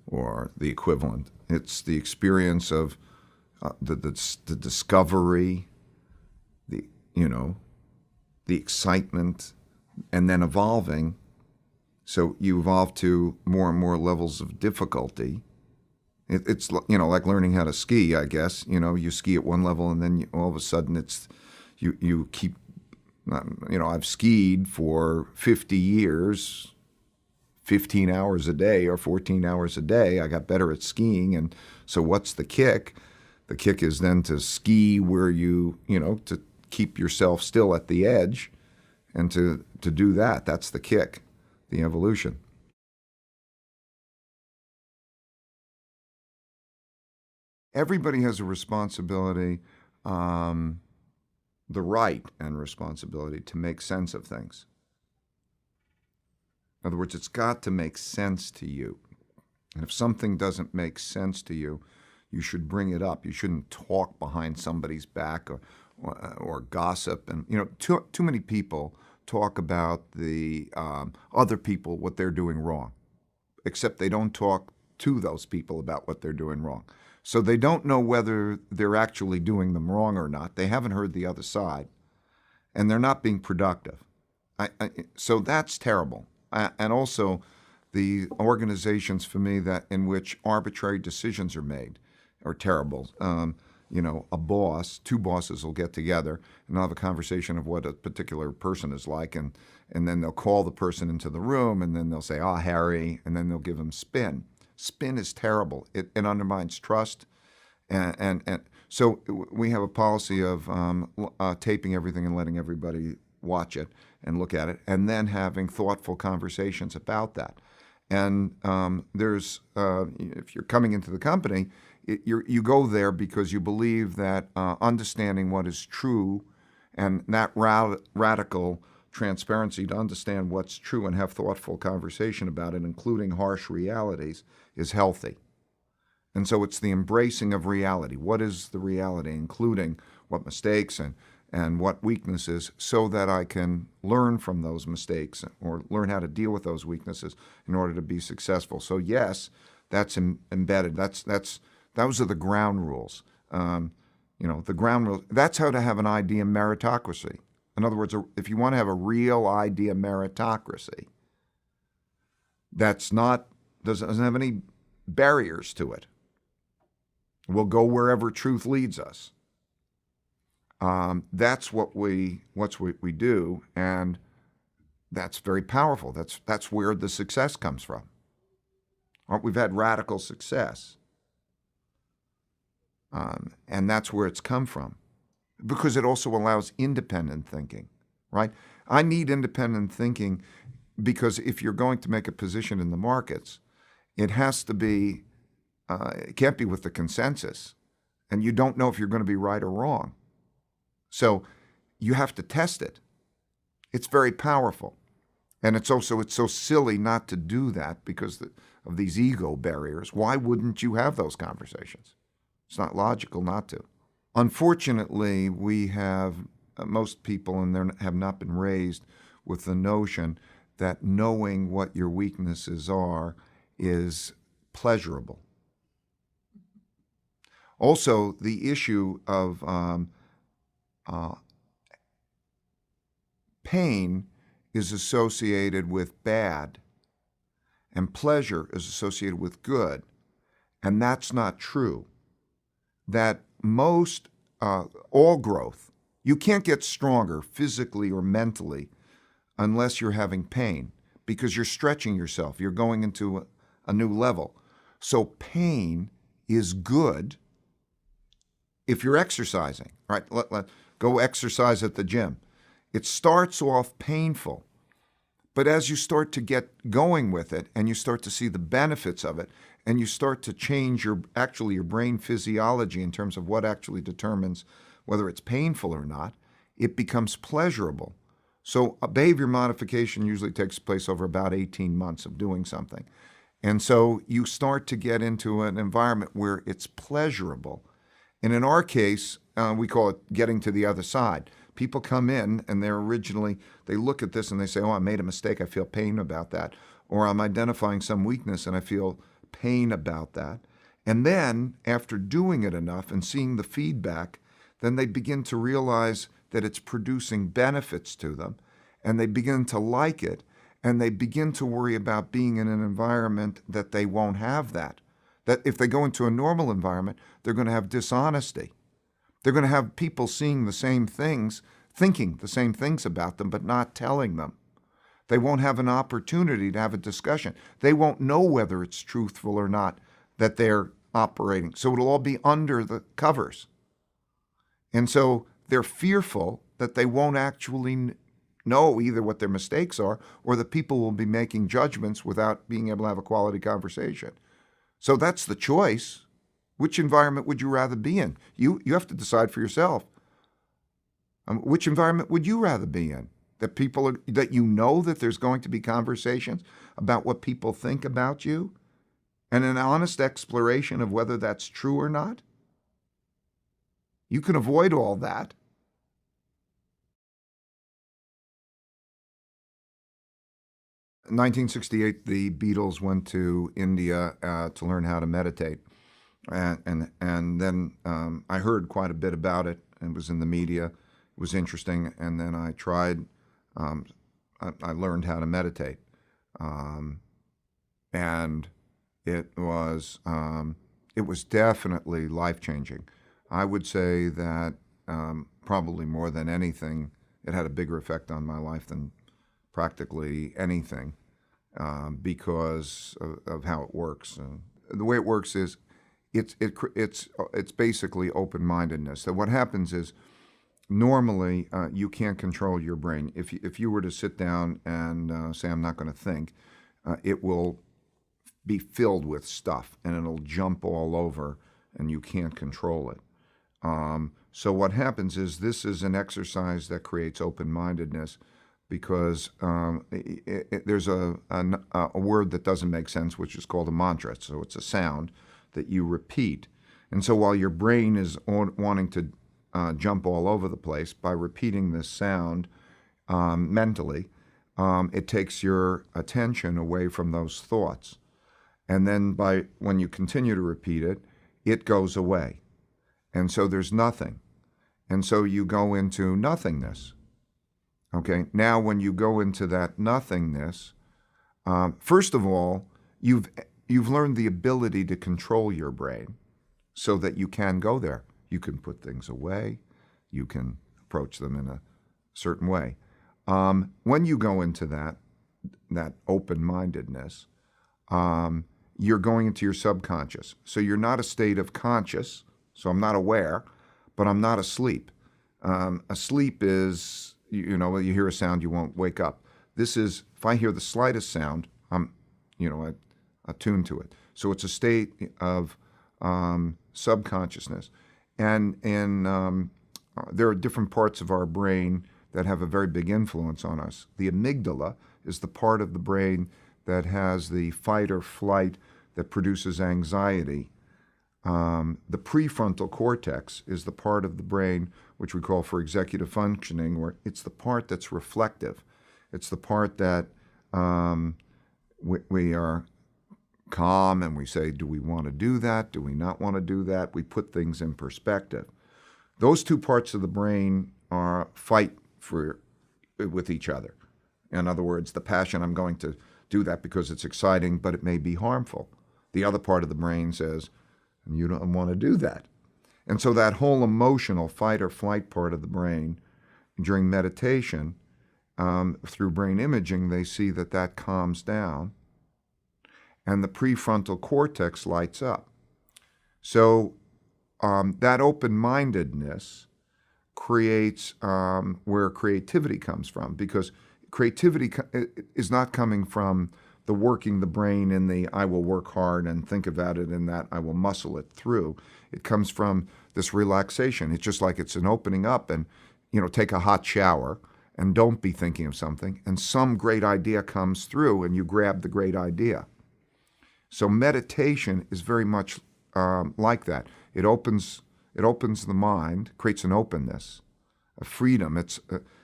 or the equivalent. It's the experience of the discovery, the excitement, and then evolving. So you evolve to more and more levels of difficulty. It's like learning how to ski, I guess. You ski at one level, and then all of a sudden you keep. I've skied for 50 years, 15 hours a day or 14 hours a day. I got better at skiing, and so what's the kick? The kick is then to ski where to keep yourself still at the edge, and to do that. That's the kick, the evolution. Everybody has a responsibility, the right and responsibility to make sense of things. In other words, it's got to make sense to you. And if something doesn't make sense to you, you should bring it up. You shouldn't talk behind somebody's back or gossip. And too many people talk about the other people, what they're doing wrong, except they don't talk to those people about what they're doing wrong. So they don't know whether they're actually doing them wrong or not. They haven't heard the other side, and they're not being productive. So that's terrible. And also, the organizations for me in which arbitrary decisions are made are terrible. Two bosses will get together and they'll have a conversation of what a particular person is like, and then they'll call the person into the room, and then they'll say, Harry, and then they'll give them spin. Spin is terrible. It undermines trust. And so we have a policy of taping everything and letting everybody watch it and look at it, and then having thoughtful conversations about that. And if you're coming into the company, you go there because you believe that understanding what is true and that radical transparency to understand what's true and have thoughtful conversation about it, including harsh realities, is healthy. And so it's the embracing of reality. What is the reality, including what mistakes and what weaknesses, so that I can learn from those mistakes or learn how to deal with those weaknesses in order to be successful. So yes, that's embedded. Those are the ground rules. The ground rules. That's how to have an idea meritocracy. In other words, if you want to have a real idea meritocracy, doesn't have any barriers to it. We'll go wherever truth leads us. That's what we do, and that's very powerful. That's where the success comes from. We've had radical success, and that's where it's come from, because it also allows independent thinking, right? I need independent thinking because if you're going to make a position in the markets, it has to be. It can't be with the consensus. and you don't know if you're going to be right or wrong. So you have to test it. It's very powerful. And it's so silly not to do that because of these ego barriers. Why wouldn't you have those conversations? It's not logical not to. Unfortunately, we have most people, and they have not been raised with the notion that knowing what your weaknesses are is pleasurable. Also, the issue of pain is associated with bad, and pleasure is associated with good. And that's not true. That most, all growth, you can't get stronger physically or mentally unless you're having pain, because you're stretching yourself. You're going into a new level. So pain is good if you're exercising, right? Go exercise at the gym. It starts off painful, but as you start to get going with it and you start to see the benefits of it and you start to change your brain physiology in terms of what actually determines whether it's painful or not, it becomes pleasurable. So behavior modification usually takes place over about 18 months of doing something. And so you start to get into an environment where it's pleasurable. And in our case, we call it getting to the other side. People come in and they look at this and they say, oh, I made a mistake, I feel pain about that. Or I'm identifying some weakness and I feel pain about that. And then after doing it enough and seeing the feedback, then they begin to realize that it's producing benefits to them, and they begin to like it, and they begin to worry about being in an environment that they won't have that. That if they go into a normal environment, they're going to have dishonesty. They're going to have people seeing the same things, thinking the same things about them, but not telling them. They won't have an opportunity to have a discussion. They won't know whether it's truthful or not that they're operating. So it'll all be under the covers. And so they're fearful that they won't actually know either what their mistakes are or that people will be making judgments without being able to have a quality conversation. So that's the choice. Which environment would you rather be in? You have to decide for yourself. Which environment would you rather be in? That you know that there's going to be conversations about what people think about you and an honest exploration of whether that's true or not? You can avoid all that. In 1968, the Beatles went to India to learn how to meditate. And then I heard quite a bit about it, and it was in the media. It was interesting, and then I tried. I learned how to meditate, and it was definitely life-changing. I would say that probably more than anything, it had a bigger effect on my life than practically anything because of how it works. And the way it works is it's basically open-mindedness. So what happens is normally you can't control your brain. If you were to sit down and say, I'm not going to think, it will be filled with stuff and it'll jump all over and you can't control it. So what happens is this is an exercise that creates open-mindedness because there's a word that doesn't make sense, which is called a mantra. So it's a sound that you repeat. And so while your brain is wanting to jump all over the place, by repeating this sound mentally, it takes your attention away from those thoughts. And then when you continue to repeat it, it goes away. And so there's nothing. And so you go into nothingness. Okay, now when you go into that nothingness, first of all, you've learned the ability to control your brain so that you can go there. You can put things away. You can approach them in a certain way. When you go into that open-mindedness, you're going into your subconscious. So you're not a state of conscious, so I'm not aware, but I'm not asleep. Asleep is, you hear a sound, you won't wake up. This is, if I hear the slightest sound, I'm, attuned to it. So it's a state of subconsciousness. And there are different parts of our brain that have a very big influence on us. The amygdala is the part of the brain that has the fight or flight that produces anxiety. The prefrontal cortex is the part of the brain which we call for executive functioning, where it's the part that's reflective. It's the part that we are calm and we say, do we want to do that? Do we not want to do that? We put things in perspective. Those two parts of the brain fight with each other. In other words, the passion, I'm going to do that because it's exciting, but it may be harmful. The other part of the brain says, you don't want to do that. And so that whole emotional fight or flight part of the brain, during meditation, through brain imaging, they see that calms down and the prefrontal cortex lights up. So that open-mindedness creates where creativity comes from, because creativity is not coming from the working the brain in the I will work hard and think about it and that I will muscle it through. It comes from this relaxation. It's just like it's an opening up and, take a hot shower and don't be thinking of something, and some great idea comes through and you grab the great idea. So meditation is very much like that. It opens the mind, creates an openness, a freedom. It's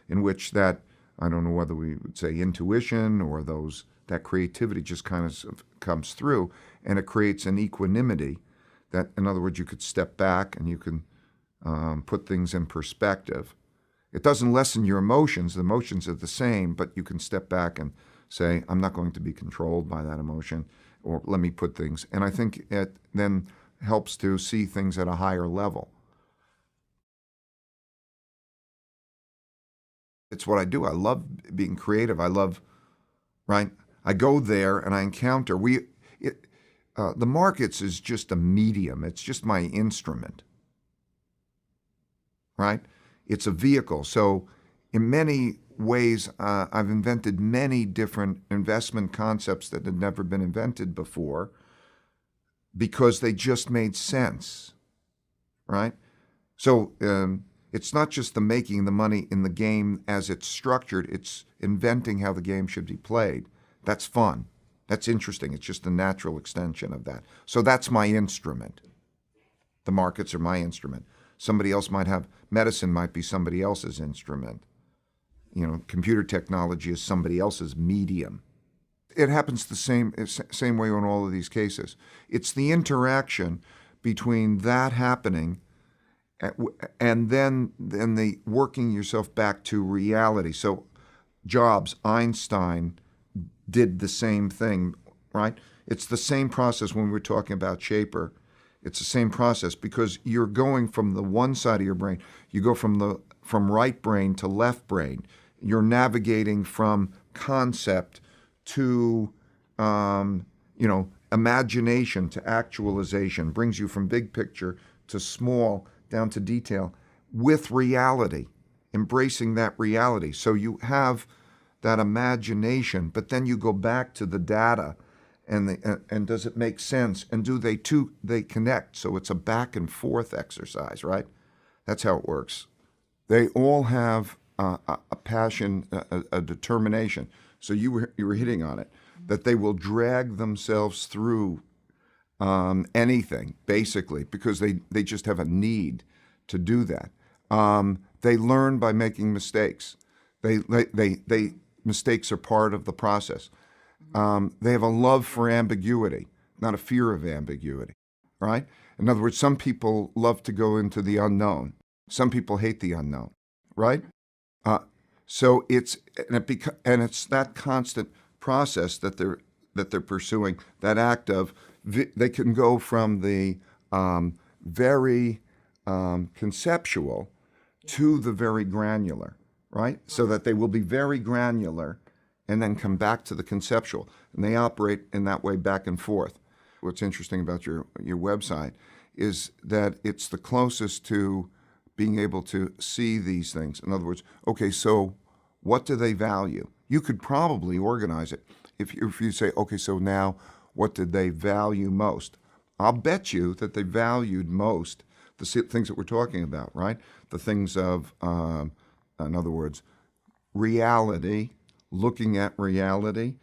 in which that, I don't know whether we would say intuition or that creativity just kind of comes through, and it creates an equanimity that, in other words, you could step back and you can put things in perspective. It doesn't lessen your emotions. The emotions are the same, but you can step back and say, I'm not going to be controlled by that emotion, or let me put things. And I think it then helps to see things at a higher level. It's what I do. I love being creative. Right? I go there and I encounter. The markets is just a medium. It's just my instrument. Right? It's a vehicle. So in many ways, I've invented many different investment concepts that had never been invented before because they just made sense. Right? So it's not just the making the money in the game as it's structured. It's inventing how the game should be played. That's fun. That's interesting. It's just a natural extension of that. So that's my instrument. The markets are my instrument. Somebody else medicine might be somebody else's instrument. Computer technology is somebody else's medium. It happens the same way in all of these cases. It's the interaction between that happening and then the working yourself back to reality. So Jobs, Einstein did the same thing, right? It's the same process when we're talking about Shaper. It's the same process because you're going from the one side of your brain. You go from right brain to left brain. You're navigating from concept to, imagination to actualization. Brings you from big picture to small down to detail with reality, embracing that reality. So you have that imagination, but then you go back to the data and does it make sense? And do they connect? So it's a back and forth exercise, right? That's how it works. They all have a passion, a determination. So you were hitting on it, that they will drag themselves through anything, basically, because they just have a need to do that. They learn by making mistakes. Mistakes are part of the process. They have a love for ambiguity, not a fear of ambiguity, right? In other words, some people love to go into the unknown. Some people hate the unknown, right? So it's that constant process that they're pursuing. That act of they can go from the very conceptual to the very granular, right? So that they will be very granular and then come back to the conceptual. And they operate in that way back and forth. What's interesting about your website is that it's the closest to being able to see these things. In other words, okay, so what do they value? You could probably organize it. If you say, okay, so now what did they value most? I'll bet you that they valued most things that we're talking about, right? The things of, in other words, reality, looking at reality,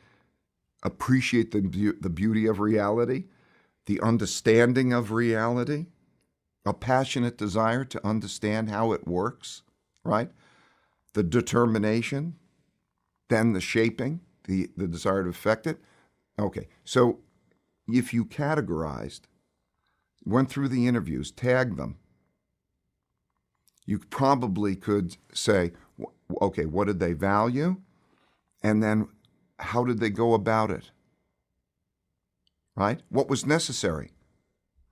appreciate the beauty of reality, the understanding of reality, a passionate desire to understand how it works, right? The determination, then the shaping, the desire to affect it. Okay, so if you categorized, went through the interviews, tagged them, you probably could say, okay, what did they value? And then how did they go about it? Right? What was necessary?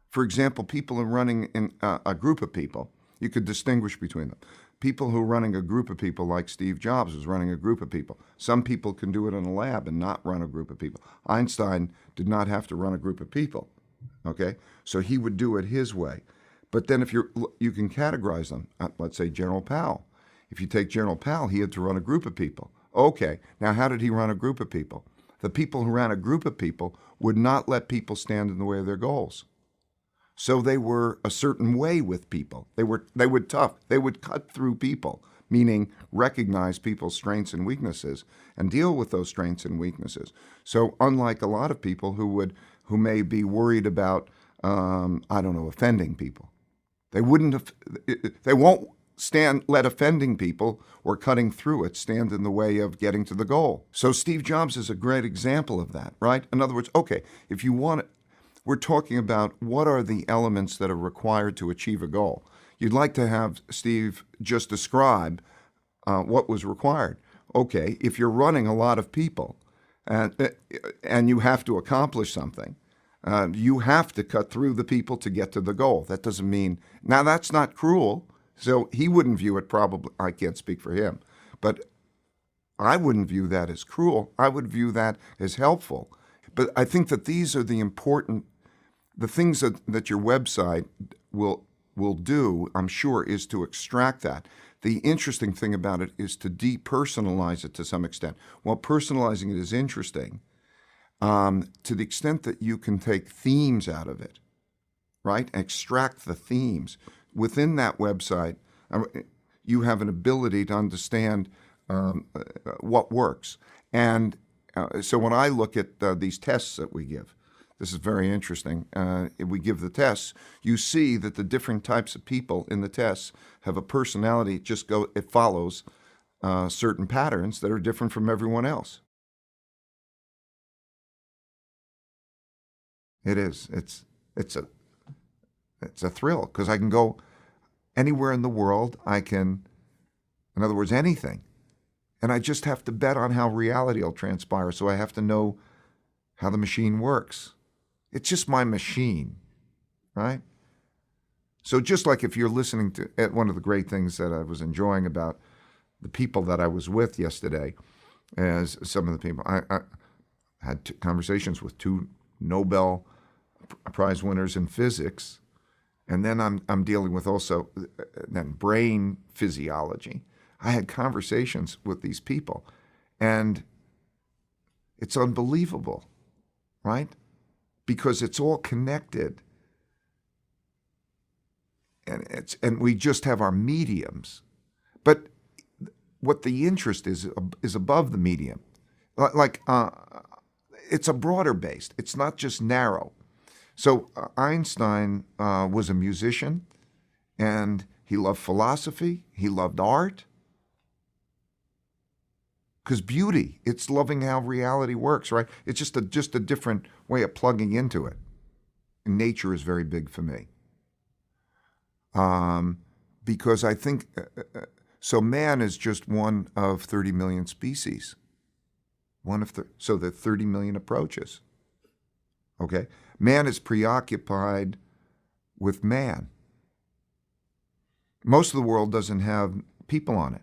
For example, people who are running in a group of people, you could distinguish between them. People who are running a group of people, like Steve Jobs was running a group of people. Some people can do it in a lab and not run a group of people. Einstein did not have to run a group of people. Okay? So he would do it his way. But then if you can categorize them. Let's say General Powell. If you take General Powell, he had to run a group of people. Okay, now how did he run a group of people? The people who ran a group of people would not let people stand in the way of their goals. So they were a certain way with people. They would cut through people, meaning recognize people's strengths and weaknesses and deal with those strengths and weaknesses. So unlike a lot of people who may be worried about, offending people, they won't let offending people or cutting through it stand in the way of getting to the goal. So Steve Jobs is a great example of that, right? In other words, okay, if you want it, we're talking about what are the elements that are required to achieve a goal. You'd like to have Steve just describe what was required. Okay, if you're running a lot of people and you have to accomplish something, you have to cut through the people to get to the goal. That doesn't mean, now that's not cruel. So he wouldn't view it probably, I can't speak for him, but I wouldn't view that as cruel. I would view that as helpful. But I think that these are the things that your website will do, I'm sure, is to extract that. The interesting thing about it is to depersonalize it to some extent. While personalizing it is interesting, to the extent that you can take themes out of it, right? Extract the themes. Within that website, you have an ability to understand what works. And so when I look at these tests that we give, this is very interesting. If we give the tests, you see that the different types of people in the tests have a personality. It follows certain patterns that are different from everyone else. It is. It's a thrill because I can go anywhere in the world. In other words, anything. And I just have to bet on how reality will transpire. So I have to know how the machine works. It's just my machine, right? So just like if you're listening to one of the great things that I was enjoying about the people that I was with yesterday, as some of the people, I had conversations with 2 Nobel Prize winners in physics, and then I'm dealing with also then brain physiology. I had conversations with these people, and it's unbelievable, right? Because it's all connected, and we just have our mediums. But what the interest is above the medium. It's a broader based. It's not just narrow. So Einstein was a musician, and he loved philosophy. He loved art. Because beauty, it's loving how reality works, right? It's just a different way of plugging into it. And nature is very big for me. Because I think, so man is just one of 30 million species. So there are 30 million approaches. Okay? Man is preoccupied with man. Most of the world doesn't have people on it.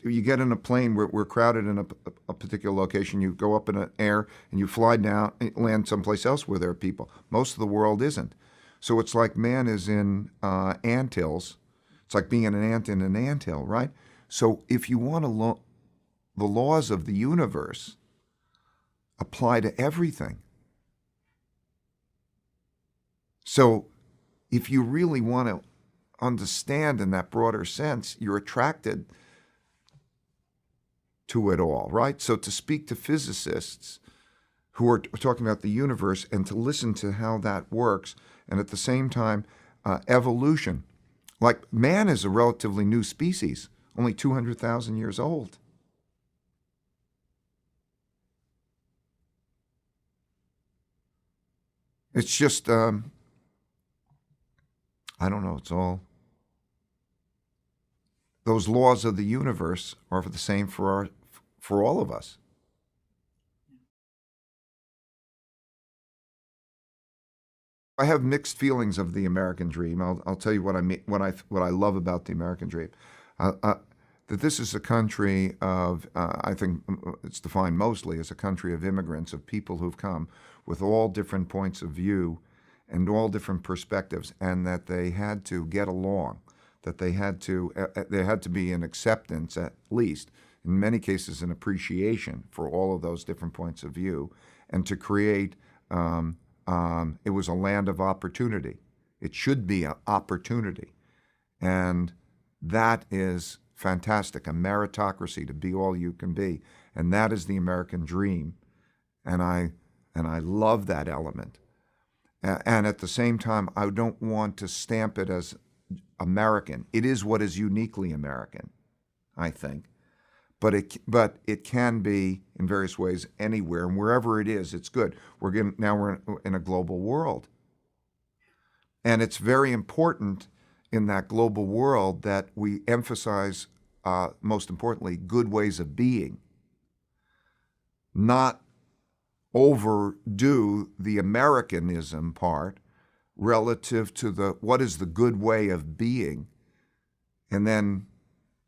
You get in a plane, we're crowded in a particular location, you go up in an air and you fly down, land someplace else where there are people. Most of the world isn't. So it's like man is in anthills. It's like being an ant in an anthill, right? So if you want the laws of the universe apply to everything. So if you really want to understand in that broader sense, you're attracted to it all, right? So to speak to physicists who are talking about the universe and to listen to how that works, and at the same time, evolution. Like man is a relatively new species, only 200,000 years old. It's just, I don't know, it's all, those laws of the universe are the same for all of us. I have mixed feelings of the American dream. I'll tell you what I mean, what I love about the American dream. That this is a country of, I think it's defined mostly as a country of immigrants, of people who've come with all different points of view and all different perspectives, and that they had to get along, that there had to be an acceptance, at least, in many cases an appreciation for all of those different points of view, and to create, it was a land of opportunity. It should be an opportunity. And that is fantastic, a meritocracy, to be all you can be. And that is the American dream. And I love that element. And at the same time, I don't want to stamp it as American. It is what is uniquely American, I think. But it can be in various ways anywhere, and wherever it is, it's good. Now we're in a global world. And it's very important in that global world that we emphasize, most importantly, good ways of being, not overdo the Americanism part relative to what is the good way of being, and then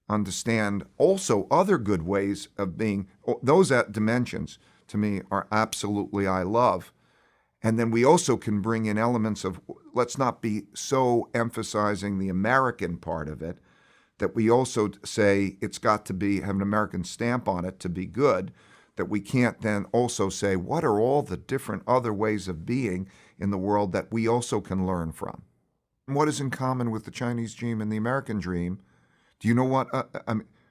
understand also other good ways of being. Those dimensions, to me, are absolutely I love. And then we also can bring in elements of, let's not be so emphasizing the American part of it, that we also say it's got to have an American stamp on it to be good, that we can't then also say, what are all the different other ways of being in the world that we also can learn from? And what is in common with the Chinese dream and the American dream? Do you know what?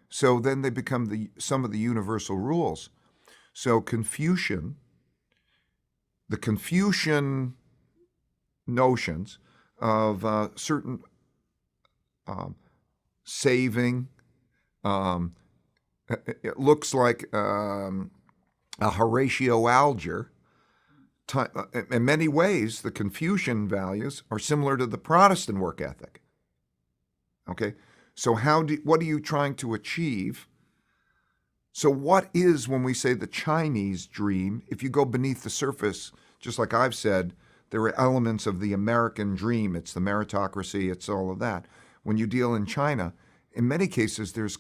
So then they become some of the universal rules. So the Confucian notions of certain saving, it looks like a Horatio Alger. In many ways, the Confucian values are similar to the Protestant work ethic. Okay? So what are you trying to achieve? So what is, when we say the Chinese dream, if you go beneath the surface, just like I've said, there are elements of the American dream. It's the meritocracy, it's all of that. When you deal in China, in many cases, there's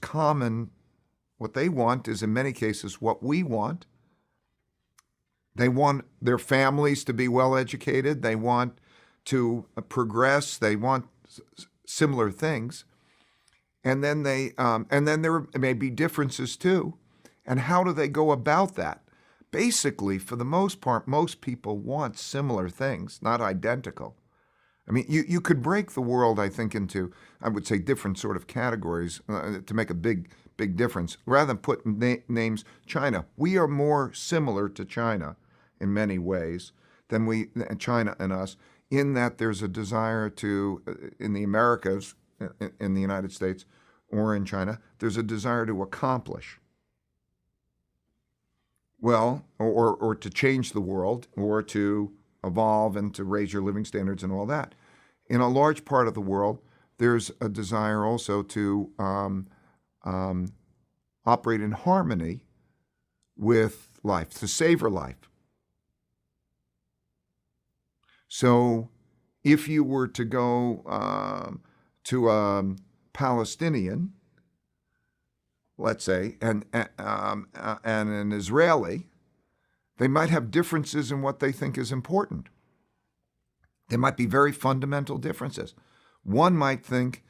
what they want is in many cases what we want. They want their families to be well educated. They want to progress. They want similar things. And then there may be differences too. And how do they go about that? Basically, for the most part, most people want similar things, not identical. I mean, you could break the world, I think, into, I would say, different sort of categories to make a big difference. Rather than put names, China, we are more similar to China in many ways than China and us, in that there's a desire to, in the Americas, in the United States or in China, there's a desire to accomplish. Well, or to change the world, or to evolve and to raise your living standards and all that. In a large part of the world, there's a desire also to operate in harmony with life, to savor life. So if you were to go to a Palestinian, let's say, and an Israeli, they might have differences in what they think is important. There might be very fundamental differences. One might think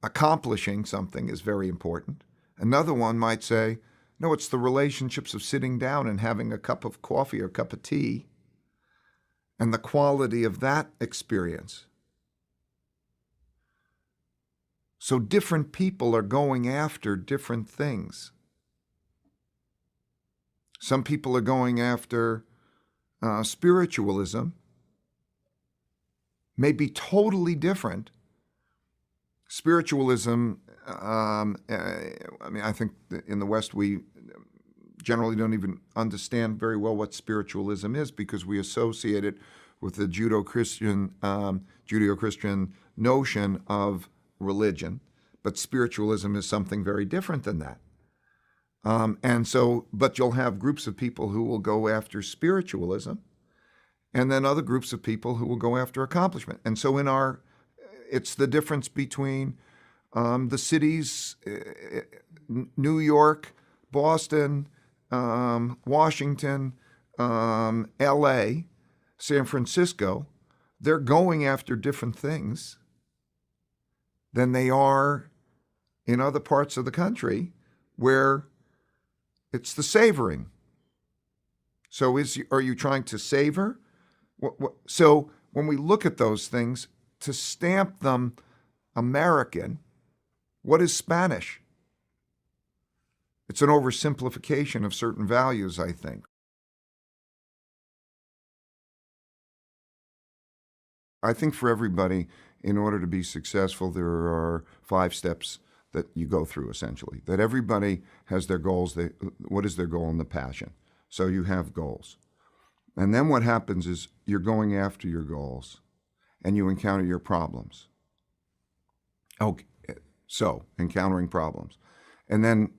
accomplishing something is very important. Another one might say, no, it's the relationships of sitting down and having a cup of coffee or a cup of tea and the quality of that experience. So different people are going after different things. Some people are going after spiritualism, may be totally different. Spiritualism, I think in the West we generally don't even understand very well what spiritualism is because we associate it with the Judeo-Christian notion of religion. But spiritualism is something very different than that. But you'll have groups of people who will go after spiritualism, and then other groups of people who will go after accomplishment. And so it's the difference between the cities, New York, Boston, Washington, LA, San Francisco. They're going after different things than they are in other parts of the country where it's the savoring. So are you trying to savor? So when we look at those things, to stamp them American, what is Spanish? It's an oversimplification of certain values, I think. I think for everybody, in order to be successful, there are 5 steps that you go through, essentially. That everybody has their goals. What is their goal and the passion? So you have goals. And then what happens is you're going after your goals and you encounter your problems. Okay, so encountering problems. And then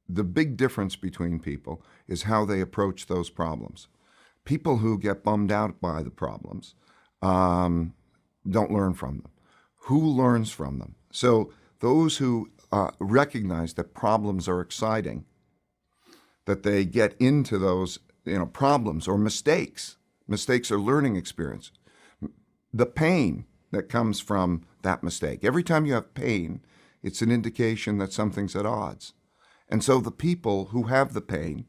the big difference between people is how they approach those problems. People who get bummed out by the problems don't learn from them. Who learns from them? So those who recognize that problems are exciting, that they get into those problems or mistakes. Mistakes are learning experience. The pain that comes from that mistake. Every time you have pain, it's an indication that something's at odds. And so the people who have the pain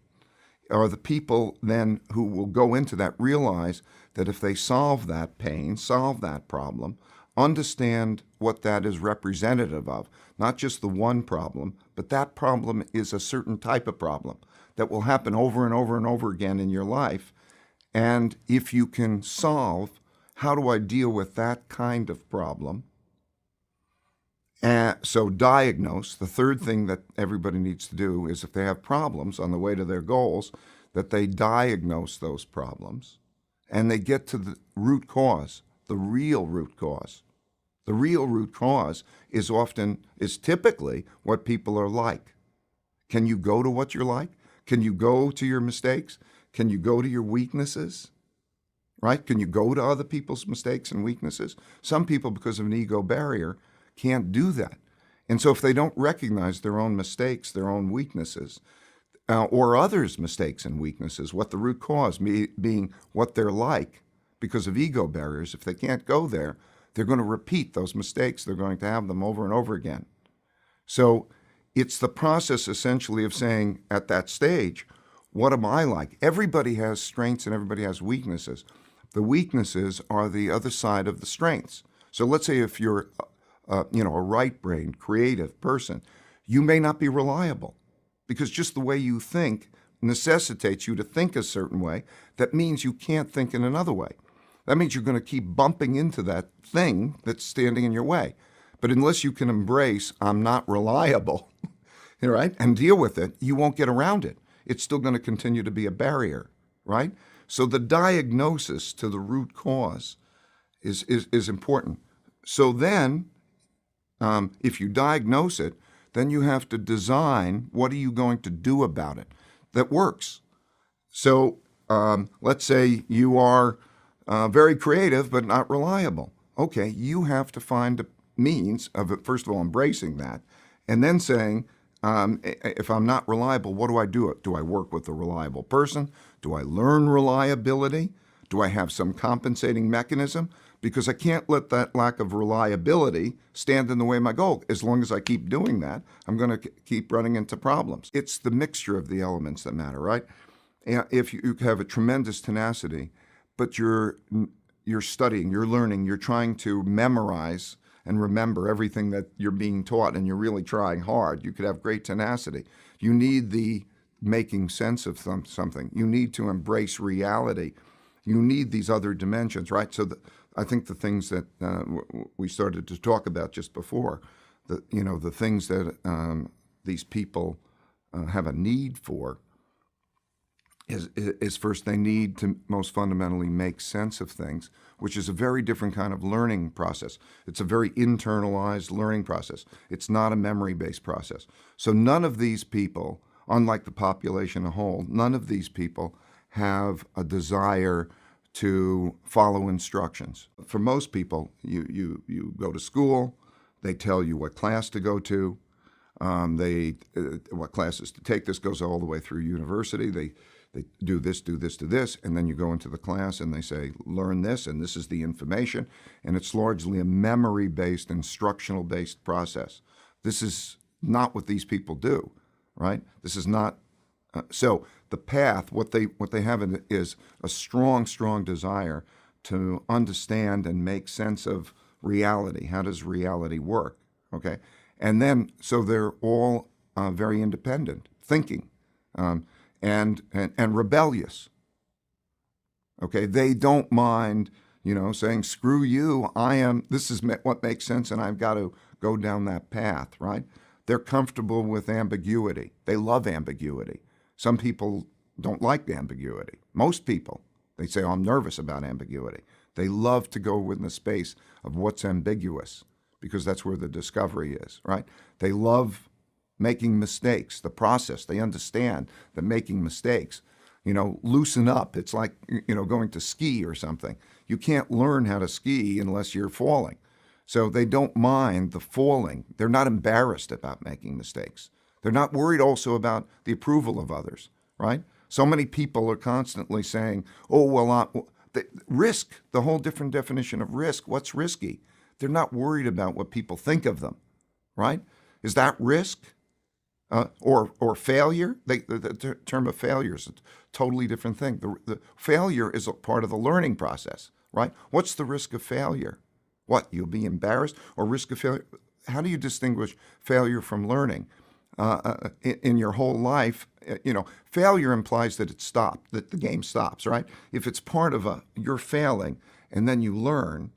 are the people then who will go into that, realize that if they solve that pain, solve that problem, understand what that is representative of, not just the one problem, but that problem is a certain type of problem that will happen over and over and over again in your life. And if you can solve, how do I deal with that kind of problem? So diagnose. The third thing that everybody needs to do is if they have problems on the way to their goals, that they diagnose those problems and they get to the root cause, the real root cause. The real root cause is typically what people are like. Can you go to what you're like? Can you go to your mistakes? Can you go to your weaknesses? Right? Can you go to other people's mistakes and weaknesses? Some people, because of an ego barrier, can't do that. And so if they don't recognize their own mistakes, their own weaknesses, or others' mistakes and weaknesses, what the root cause being what they're like because of ego barriers, if they can't go there, they're going to repeat those mistakes. They're going to have them over and over again. So it's the process essentially of saying at that stage, what am I like? Everybody has strengths and everybody has weaknesses. The weaknesses are the other side of the strengths. So let's say if you're a right-brained, creative person, you may not be reliable because just the way you think necessitates you to think a certain way. That means you can't think in another way. That means you're going to keep bumping into that thing that's standing in your way. But unless you can embrace, I'm not reliable, right, and deal with it, you won't get around it. It's still going to continue to be a barrier, right? So the diagnosis to the root cause is important. So then, if you diagnose it, then you have to design what are you going to do about it that works. So let's say you are very creative but not reliable. Okay, you have to find a means of, first of all, embracing that, and then saying, if I'm not reliable, what do I do? Do I work with a reliable person? Do I learn reliability? Do I have some compensating mechanism? Because I can't let that lack of reliability stand in the way of my goal. As long as I keep doing that, I'm going to keep running into problems. It's the mixture of the elements that matter, right? If you have a tremendous tenacity, but you're studying, you're learning, you're trying to memorize and remember everything that you're being taught, and you're really trying hard. You could have great tenacity. You need the making sense of something. You need to embrace reality. You need these other dimensions, right? So I think the things that we started to talk about just before, the things that these people have a need for is first they need to most fundamentally make sense of things, which is a very different kind of learning process. It's a very internalized learning process. It's not a memory-based process. So none of these people, unlike the population as a whole, none of these people have a desire to follow instructions. For most people, you go to school, they tell you what class to go to, what classes to take. This goes all the way through university. They do this, do this, and then you go into the class and they say, learn this, and this is the information. And it's largely a memory-based, instructional-based process. This is not what these people do, right? This is not. So the path, what they have is a strong desire to understand and make sense of reality. How does reality work? Okay, and then so they're all very independent, thinking, and rebellious. Okay, they don't mind, saying screw you. This is what makes sense, and I've got to go down that path. Right? They're comfortable with ambiguity. They love ambiguity. Some people don't like ambiguity. Most people, they say, oh, I'm nervous about ambiguity. They love to go in the space of what's ambiguous because that's where the discovery is, right? They love making mistakes, the process. They understand that making mistakes, loosen up. It's like, going to ski or something. You can't learn how to ski unless you're falling. So they don't mind the falling. They're not embarrassed about making mistakes. They're not worried also about the approval of others, right? So many people are constantly saying, oh, well, risk, the whole different definition of risk. What's risky? They're not worried about what people think of them, right? Is that risk? Or failure? The term of failure is a totally different thing. The failure is a part of the learning process, right? What's the risk of failure? What, you'll be embarrassed? Or risk of failure? How do you distinguish failure from learning? In your whole life, failure implies that it stopped, that the game stops, right? If it's part of you're failing and then you learn,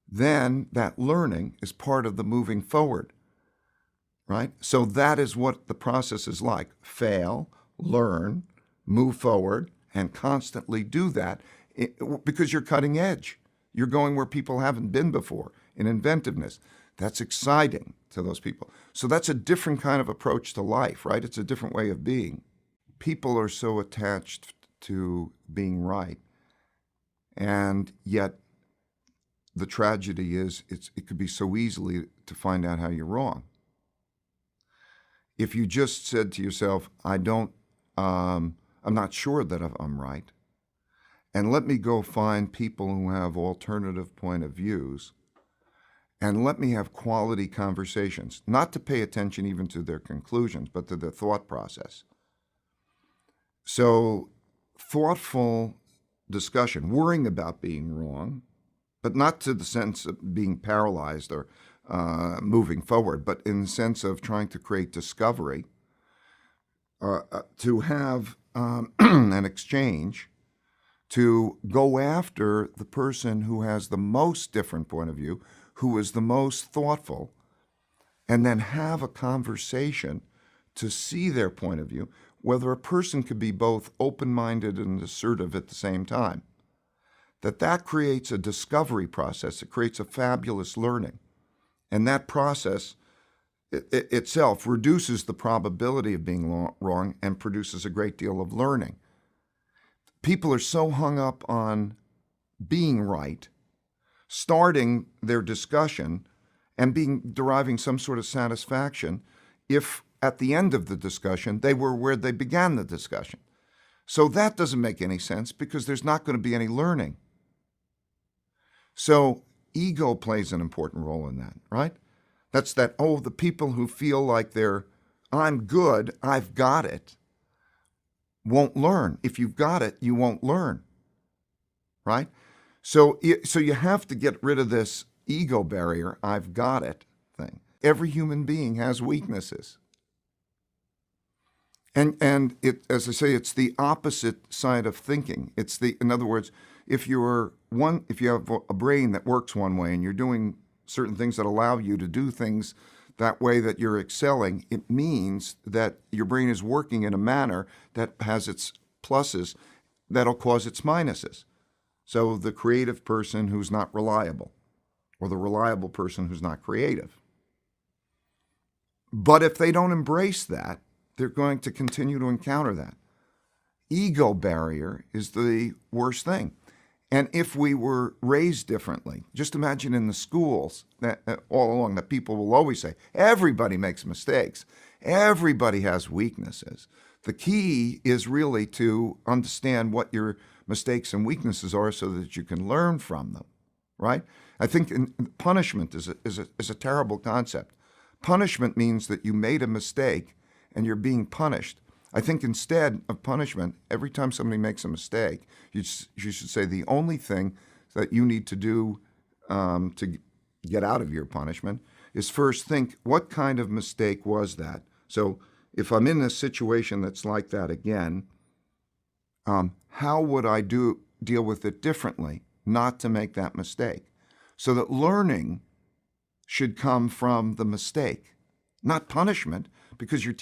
then that learning is part of the moving forward, right? So that is what the process is like. Fail, learn, move forward, and constantly do that because you're cutting edge. You're going where people haven't been before in inventiveness. That's exciting to those people. So that's a different kind of approach to life, right? It's a different way of being. People are so attached to being right. And yet the tragedy is it could be so easily to find out how you're wrong. If you just said to yourself, I'm not sure that I'm right, and let me go find people who have alternative point of views, and let me have quality conversations, not to pay attention even to their conclusions, but to their thought process. So thoughtful discussion, worrying about being wrong, but not to the sense of being paralyzed or moving forward, but in the sense of trying to create discovery, to have an exchange, to go after the person who has the most different point of view, who is the most thoughtful, and then have a conversation to see their point of view, whether a person could be both open-minded and assertive at the same time. That creates a discovery process. It creates a fabulous learning. And that process itself reduces the probability of being wrong and produces a great deal of learning. People are so hung up on being right, starting their discussion and deriving some sort of satisfaction if at the end of the discussion they were where they began the discussion. So that doesn't make any sense because there's not going to be any learning. So ego plays an important role in that, right? That's the people who feel like I'm good, I've got it, won't learn. If you've got it, you won't learn. right? So you have to get rid of this ego barrier, I've got it thing. Every human being has weaknesses. And it, as I say, it's the opposite side of thinking. In other words, if you have a brain that works one way and you're doing certain things that allow you to do things that way that you're excelling, it means that your brain is working in a manner that has its pluses that'll cause its minuses. So the creative person who's not reliable, or the reliable person who's not creative. But if they don't embrace that, they're going to continue to encounter that. Ego barrier is the worst thing. And if we were raised differently, just imagine in the schools that all along that people will always say, everybody makes mistakes. Everybody has weaknesses. The key is really to understand what your mistakes and weaknesses are so that you can learn from them, right? I think punishment is a terrible concept. Punishment means that you made a mistake and you're being punished. I think instead of punishment, every time somebody makes a mistake, you should say the only thing that you need to do to get out of your punishment is first think, what kind of mistake was that? So if I'm in a situation that's like that again, how would I deal with it differently, not to make that mistake? So that learning should come from the mistake, not punishment, because you're